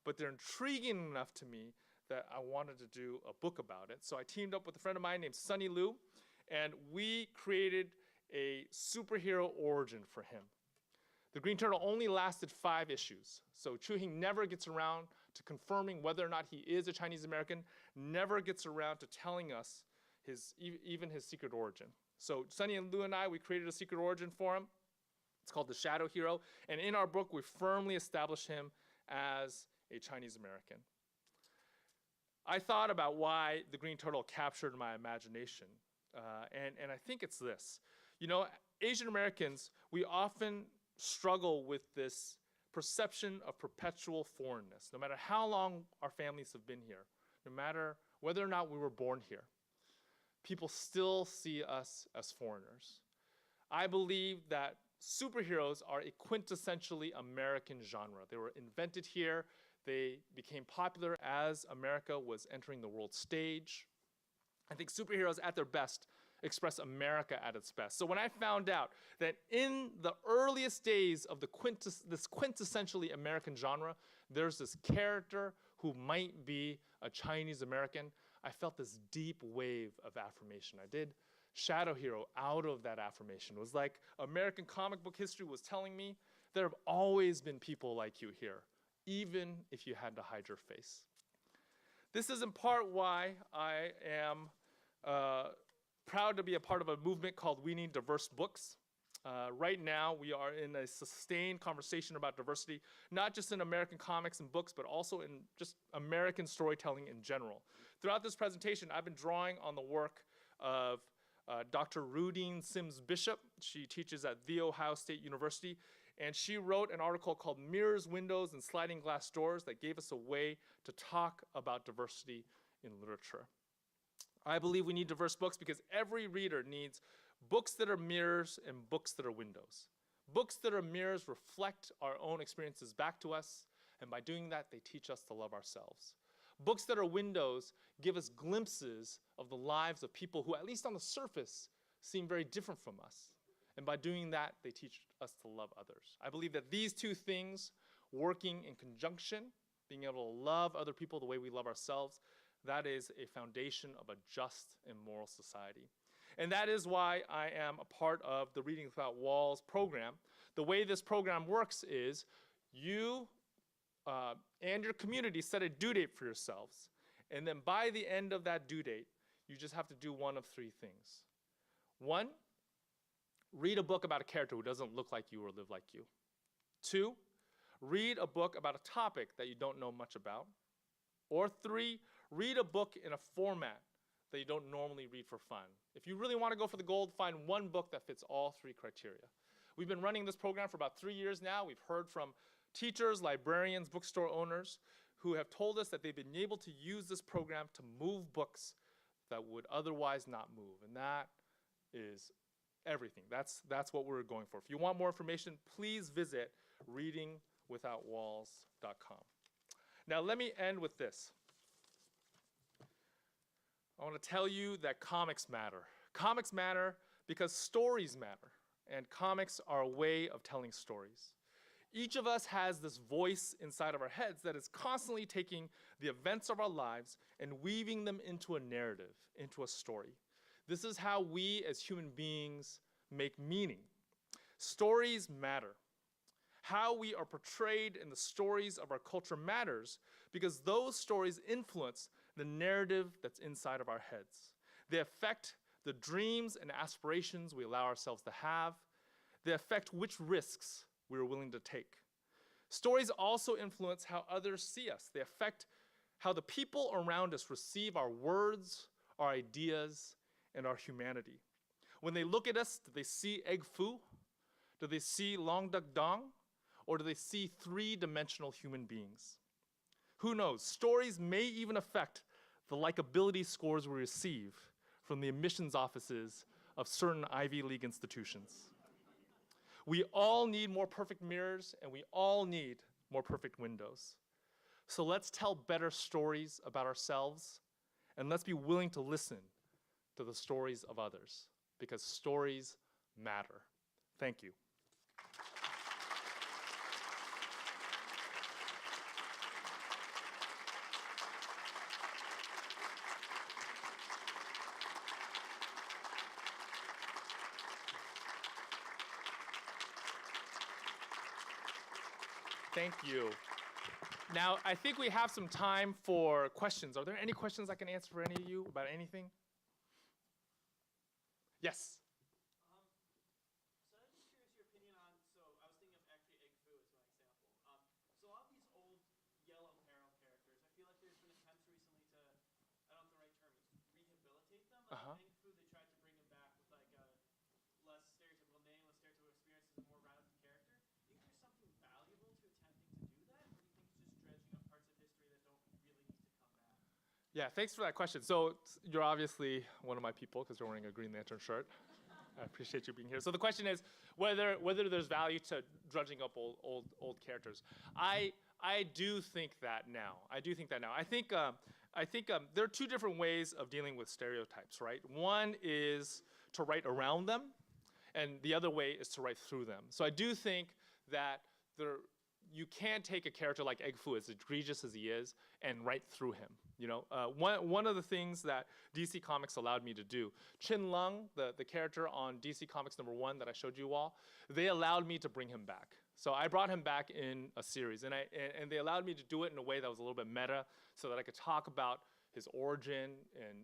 but they're intriguing enough to me that I wanted to do a book about it. So I teamed up with a friend of mine named Sunny Liu, and we created a superhero origin for him. The Green Turtle only lasted 5 issues. So Chu Hing never gets around to confirming whether or not he is a Chinese American, never gets around to telling us even his secret origin. So Sunny and Lou and I, we created a secret origin for him. It's called The Shadow Hero. And in our book, we firmly establish him as a Chinese American. I thought about why the Green Turtle captured my imagination. And I think it's this. You know, Asian Americans, we often struggle with this perception of perpetual foreignness. No matter how long our families have been here, no matter whether or not we were born here, people still see us as foreigners. I believe that superheroes are a quintessentially American genre. They were invented here. They became popular as America was entering the world stage. I think superheroes at their best express America at its best. So when I found out that in the earliest days of this quintessentially American genre, there's this character who might be a Chinese American, I felt this deep wave of affirmation. I did shadow hero out of that affirmation. It was like American comic book history was telling me there have always been people like you here, even if you had to hide your face. This is in part why I am proud to be a part of a movement called We Need Diverse Books. Right now, we are in a sustained conversation about diversity, not just in American comics and books, but also in just American storytelling in general. Throughout this presentation, I've been drawing on the work of Dr. Rudine Sims Bishop. She teaches at The Ohio State University, and she wrote an article called Mirrors, Windows, and Sliding Glass Doors that gave us a way to talk about diversity in literature. I believe we need diverse books because every reader needs books that are mirrors and books that are windows. Books that are mirrors reflect our own experiences back to us, and by doing that, they teach us to love ourselves. Books that are windows give us glimpses of the lives of people who, at least on the surface, seem very different from us. And by doing that, they teach us to love others. I believe that these two things, working in conjunction, being able to love other people the way we love ourselves, that is a foundation of a just and moral society. And that is why I am a part of the Reading Without Walls program. The way this program works is you and your community set a due date for yourselves. And then by the end of that due date, you just have to do one of three things. One, read a book about a character who doesn't look like you or live like you. Two, read a book about a topic that you don't know much about. Or three, read a book in a format that you don't normally read for fun. If you really want to go for the gold, find one book that fits all three criteria. We've been running this program for about 3 years now. We've heard from teachers, librarians, bookstore owners who have told us that they've been able to use this program to move books that would otherwise not move. And that is everything. That's what we're going for. If you want more information, please visit readingwithoutwalls.com. Now let me end with this. I want to tell you that comics matter. Comics matter because stories matter, and comics are a way of telling stories. Each of us has this voice inside of our heads that is constantly taking the events of our lives and weaving them into a narrative, into a story. This is how we as human beings make meaning. Stories matter. How we are portrayed in the stories of our culture matters because those stories influence the narrative that's inside of our heads. They affect the dreams and aspirations we allow ourselves to have. They affect which risks we are willing to take. Stories also influence how others see us. They affect how the people around us receive our words, our ideas, and our humanity. When they look at us, do they see egg foo? Do they see long duck dong? Or do they see three-dimensional human beings? Who knows? Stories may even affect the likability scores we receive from the admissions offices of certain Ivy League institutions. We all need more perfect mirrors, and we all need more perfect windows. So let's tell better stories about ourselves, and let's be willing to listen to the stories of others, because stories matter. Thank you. Thank you. Now, I think we have some time for questions. Are there any questions I can answer for any of you about anything? Yes? So I was just curious your opinion on, so I was thinking of actually egg foo as my example. So all these old yellow Peril characters, I feel like there's been attempts recently to, I don't know if the right term is, rehabilitate them. Like in egg foo, they tried to bring Yeah, thanks for that question. So you're obviously one of my people because you're wearing a Green Lantern shirt. I appreciate you being here. So the question is whether there's value to drudging up old characters. I do think that now. I think there are two different ways of dealing with stereotypes, right? One is to write around them, and the other way is to write through them. So I do think that you can take a character like Egg Foo, as egregious as he is, and write through him. You know, one of the things that DC Comics allowed me to do, Chin Lung, the character on DC Comics #1 that I showed you all, they allowed me to bring him back. So I brought him back in a series, and they allowed me to do it in a way that was a little bit meta, so that I could talk about his origin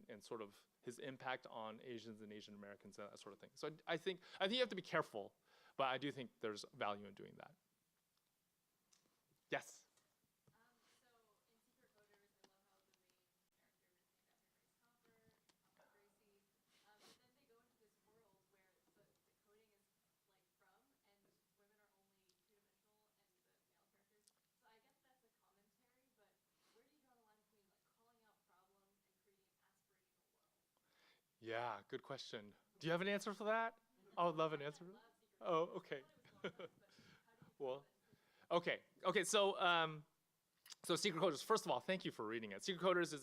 and sort of his impact on Asians and Asian Americans and that sort of thing. So I think you have to be careful, but I do think there's value in doing that. Yes. Yeah, good question. Do you have an answer for that? I would love an answer. Oh, okay. Well, okay. So, Secret Coders. First of all, thank you for reading it. Secret Coders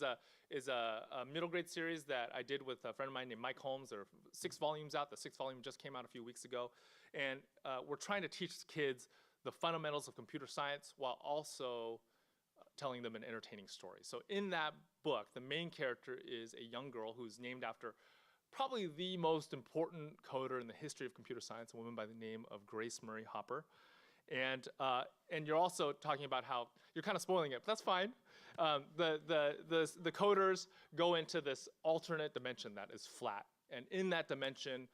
is a middle grade series that I did with a friend of mine named Mike Holmes. There are 6 volumes out. The 6th volume just came out a few weeks ago, and we're trying to teach kids the fundamentals of computer science while also telling them an entertaining story. So in that book, the main character is a young girl who's named after probably the most important coder in the history of computer science, a woman by the name of Grace Murray Hopper. And you're also talking about how you're kind of spoiling it, but that's fine. The coders go into this alternate dimension that is flat, and in that dimension,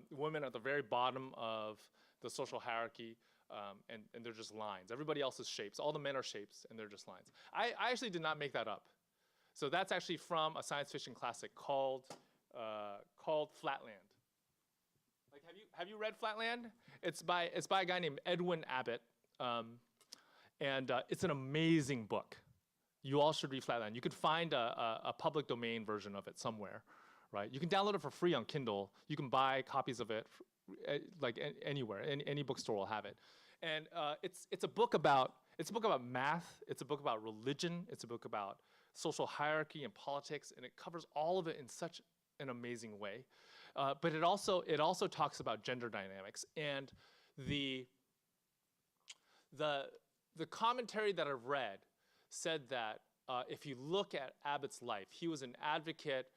women are at the very bottom of the social hierarchy. And they're just lines. Everybody else is shapes. All the men are shapes, and they're just lines. I actually did not make that up. So that's actually from a science fiction classic called Flatland. Like, have you read Flatland? It's by a guy named Edwin Abbott, and it's an amazing book. You all should read Flatland. You could find a public domain version of it somewhere, right? You can download it for free on Kindle. You can buy copies of it like anywhere. Any bookstore will have it. And it's a book about math. It's a book about religion. It's a book about social hierarchy and politics, and it covers all of it in such an amazing way. But it also talks about gender dynamics, and the commentary that I've read said that if you look at Abbott's life, he was an advocate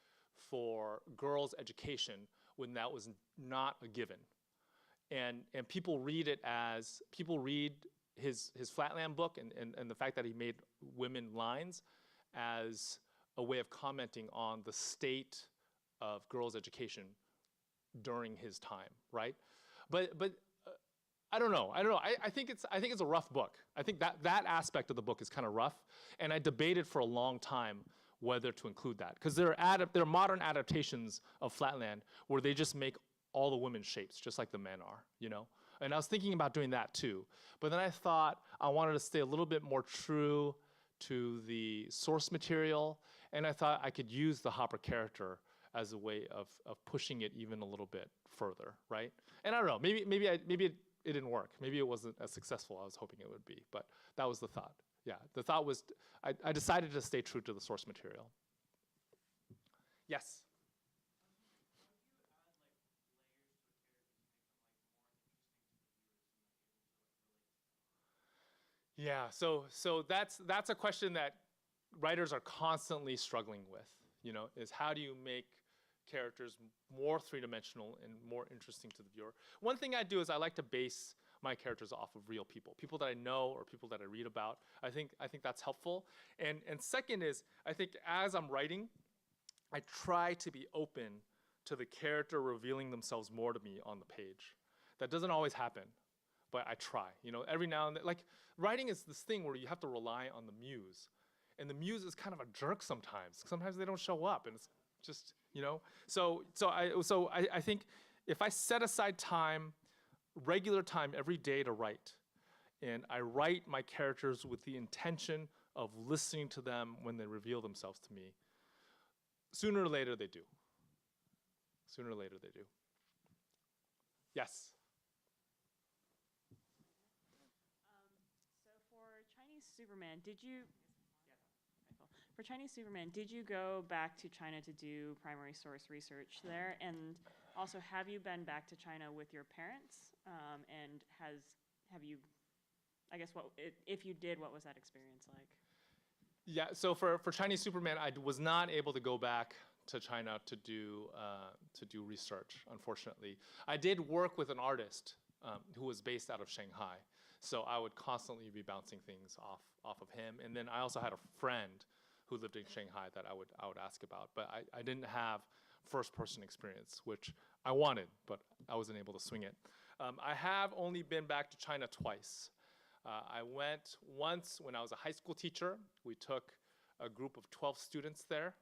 for girls' education when that was not a given. And people read his Flatland book and the fact that he made women lines as a way of commenting on the state of girls' education during his time, right? But I don't know. I think it's a rough book. I think that aspect of the book is kind of rough, and I debated for a long time whether to include that, because there are modern adaptations of Flatland where they just make all the women's shapes just like the men are, you know? And I was thinking about doing that too, but then I thought I wanted to stay a little bit more true to the source material, and I thought I could use the Hopper character as a way of pushing it even a little bit further, right? And I don't know, maybe it didn't work. Maybe it wasn't as successful as I was hoping it would be, but that was the thought. Yeah, the thought was, I decided to stay true to the source material. Yes? Yeah, so that's a question that writers are constantly struggling with, you know, is how do you make characters more three-dimensional and more interesting to the viewer? One thing I do is I like to base my characters off of real people that I know or people that I read about. I think that's helpful. And second is, I think as I'm writing, I try to be open to the character revealing themselves more to me on the page. That doesn't always happen, but I try. You know, every now and then, like, writing is this thing where you have to rely on the muse. And the muse is kind of a jerk sometimes. Sometimes they don't show up, and it's just, you know. So I think if I set aside time, regular time every day to write, and I write my characters with the intention of listening to them when they reveal themselves to me, Sooner or later they do. Sooner or later they do. Yes. So for Chinese Superman, for Chinese Superman, did you go back to China to do primary source research there? And also, have you been back to China with your parents? And have you, I guess, if you did, what was that experience like? Yeah, so for Chinese Superman, I was not able to go back to China to do research, unfortunately. I did work with an artist who was based out of Shanghai, so I would constantly be bouncing things off of him. And then I also had a friend who lived in Shanghai that I would ask about, but I didn't have first-person experience, which I wanted, but I wasn't able to swing it. I have only been back to China twice. I went once when I was a high school teacher. We took a group of 12 students there.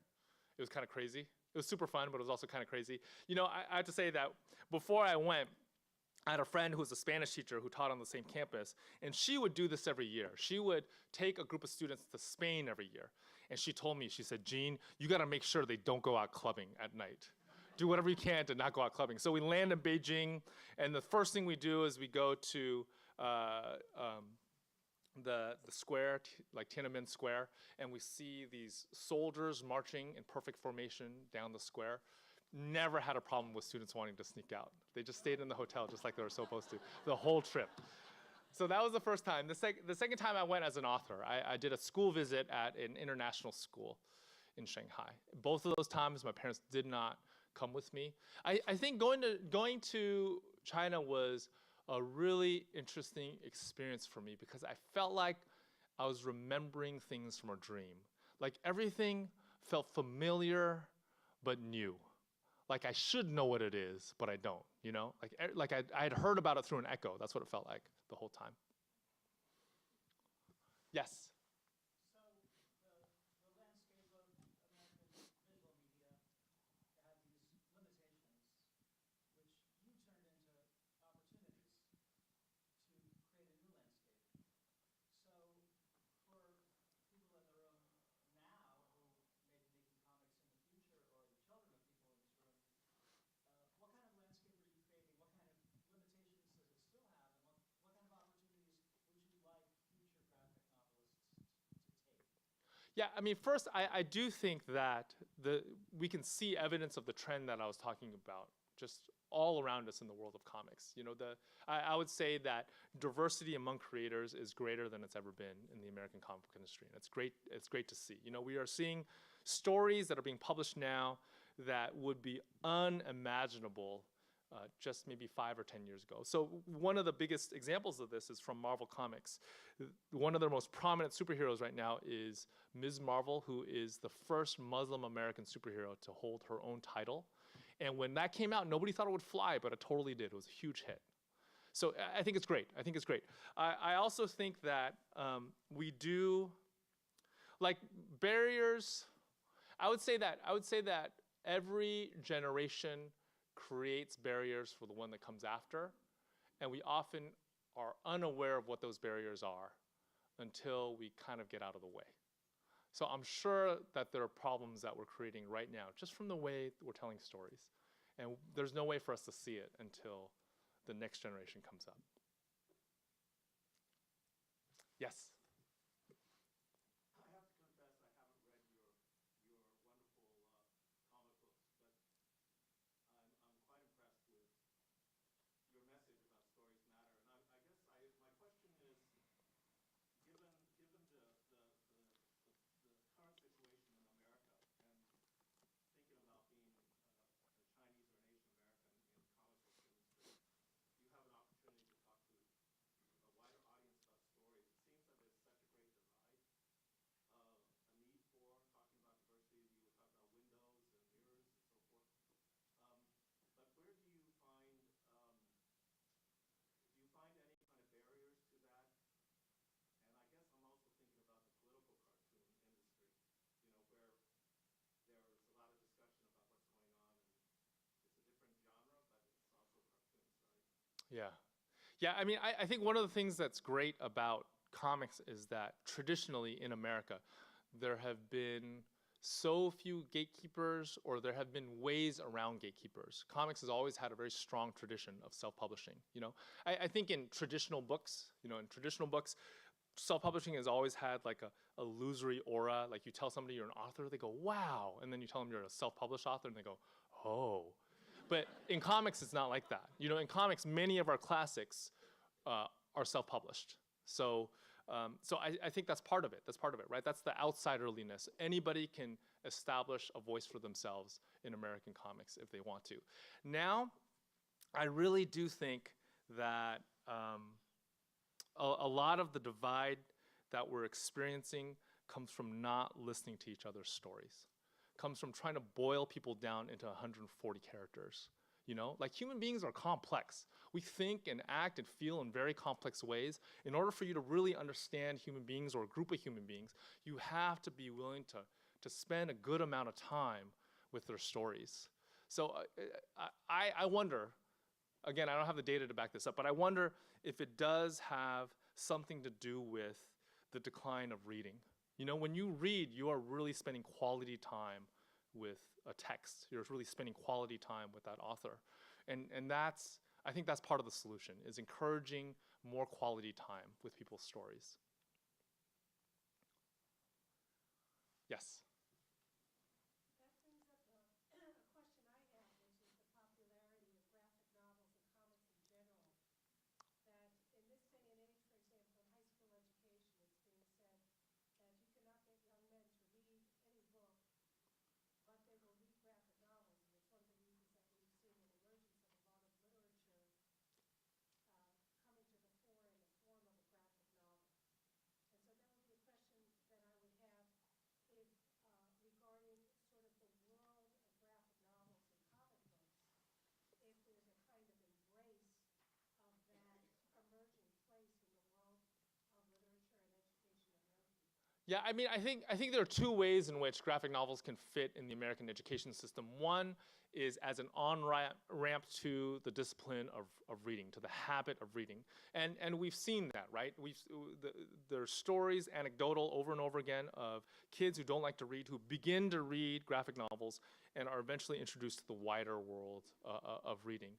It was kind of crazy. It was super fun, but it was also kind of crazy. You know, I have to say that before I went, I had a friend who was a Spanish teacher who taught on the same campus, and she would do this every year. She would take a group of students to Spain every year. And she told me, she said, Gene, you gotta make sure they don't go out clubbing at night. Do whatever you can to not go out clubbing. So we land in Beijing, and the first thing we do is we go to the square, like Tiananmen Square, and we see these soldiers marching in perfect formation down the square. Never had a problem with students wanting to sneak out. They just stayed in the hotel just like they were supposed to, the whole trip. So that was the first time. The second time I went as an author, I did a school visit at an international school in Shanghai. Both of those times, my parents did not come with me. I think going to China was a really interesting experience for me because I felt like I was remembering things from a dream. Like everything felt familiar but new. Like I should know what it is, but I don't, you know? Like I had heard about it through an echo. That's what it felt like the whole time. Yes? So the landscape of American visual media had these limitations, which you turned into opportunities to create a new landscape. So for people in the room now who may be making comics in the future, or the children of people in this room, what kind of landscape are you creating? What kind of limitations does it still have? And what kind of opportunities would you like future graphic novelists to take? Yeah, I mean, first, I do think that we can see evidence of the trend that I was talking about just all around us in the world of comics. You know, I would say that diversity among creators is greater than it's ever been in the American comic book industry, and it's great to see. You know, we are seeing stories that are being published now that would be unimaginable just maybe 5 or 10 years ago. So one of the biggest examples of this is from Marvel Comics. One of their most prominent superheroes right now is Ms. Marvel, who is the first Muslim American superhero to hold her own title. And when that came out, nobody thought it would fly, but it totally did. It was a huge hit. So I think it's great. I think it's great. I also think that we do, like barriers, I would say that every generation creates barriers for the one that comes after, and we often are unaware of what those barriers are until we kind of get out of the way. So I'm sure that there are problems that we're creating right now just from the way we're telling stories, and there's no way for us to see it until the next generation comes up. Yes? I have to confess, I haven't read your wonderful comic books, but I'm quite impressed with your message about stories matter. And I guess my question is, given the current situation in America, and thinking about being a Chinese or an Asian American in comic books industry, you have an opportunity to talk to a wider audience about stories. It seems that there's such a great divide, a need for talking about diversity. You were talking about windows and mirrors and so forth. But where do you find any kind of barriers to that? And I guess I'm also thinking about the political cartoon industry, you know, where there's a lot of discussion about what's going on, and it's a different genre, but it's also cartoons, right? Yeah. Yeah, I mean, I think one of the things that's great about comics is that traditionally in America, there have been so few gatekeepers, or there have been ways around gatekeepers. Comics has always had a very strong tradition of self-publishing. I think in traditional books, self-publishing has always had like a illusory aura. Like you tell somebody you're an author, they go, wow. And then you tell them you're a self-published author and they go, oh. But in comics, it's not like that. In comics, many of our classics are self-published. So I think that's part of it. That's part of it, right? That's the outsiderliness. Anybody can establish a voice for themselves in American comics if they want to. Now, I really do think that a lot of the divide that we're experiencing comes from not listening to each other's stories. Comes from trying to boil people down into 140 characters. Like human beings are complex. We think and act and feel in very complex ways. In order for you to really understand human beings or a group of human beings, you have to be willing to spend a good amount of time with their stories. So I wonder, again, I don't have the data to back this up, but I wonder if it does have something to do with the decline of reading. When you read, you are really spending quality time with a text. You're really spending quality time with that author. And I think that's part of the solution, is encouraging more quality time with people's stories. Yes? That brings up a question I have, which is the popularity of graphic novels and comics in general. That in this day and age, for example, in high school education, it's being said that you cannot get young men to read any book, but they will read graphic novels. And it's one of the reasons that we've seen an emergence of a lot of literature coming to the fore in the form of a graphic novel. And so that would be a question that I would have is regarding sort of the world of graphic novels and comic books, if there's a kind of embrace of that emerging place in the world of literature and education of young people. Yeah, I mean, I think there are two ways in which graphic novels can fit in the American education system. One is as an on-ramp to the discipline of reading, to the habit of reading. And we've seen that, right? There are stories, anecdotal, over and over again, of kids who don't like to read, who begin to read graphic novels and are eventually introduced to the wider world of reading.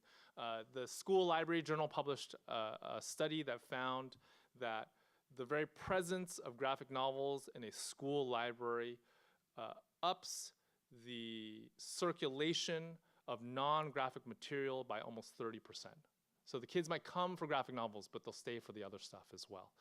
The School Library Journal published a study that found that the very presence of graphic novels in a school library ups the circulation of non-graphic material by almost 30%. So the kids might come for graphic novels, but they'll stay for the other stuff as well.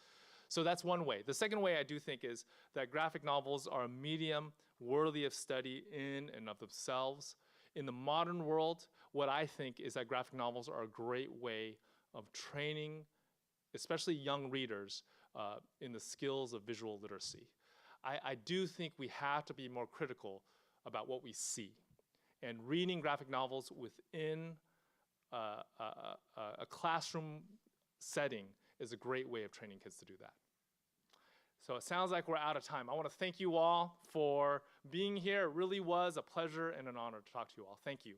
So that's one way. The second way I do think is that graphic novels are a medium worthy of study in and of themselves. In the modern world, what I think is that graphic novels are a great way of training, especially young readers, in the skills of visual literacy. I do think we have to be more critical about what we see. And reading graphic novels within a classroom setting is a great way of training kids to do that. So it sounds like we're out of time. I want to thank you all for being here. It really was a pleasure and an honor to talk to you all. Thank you.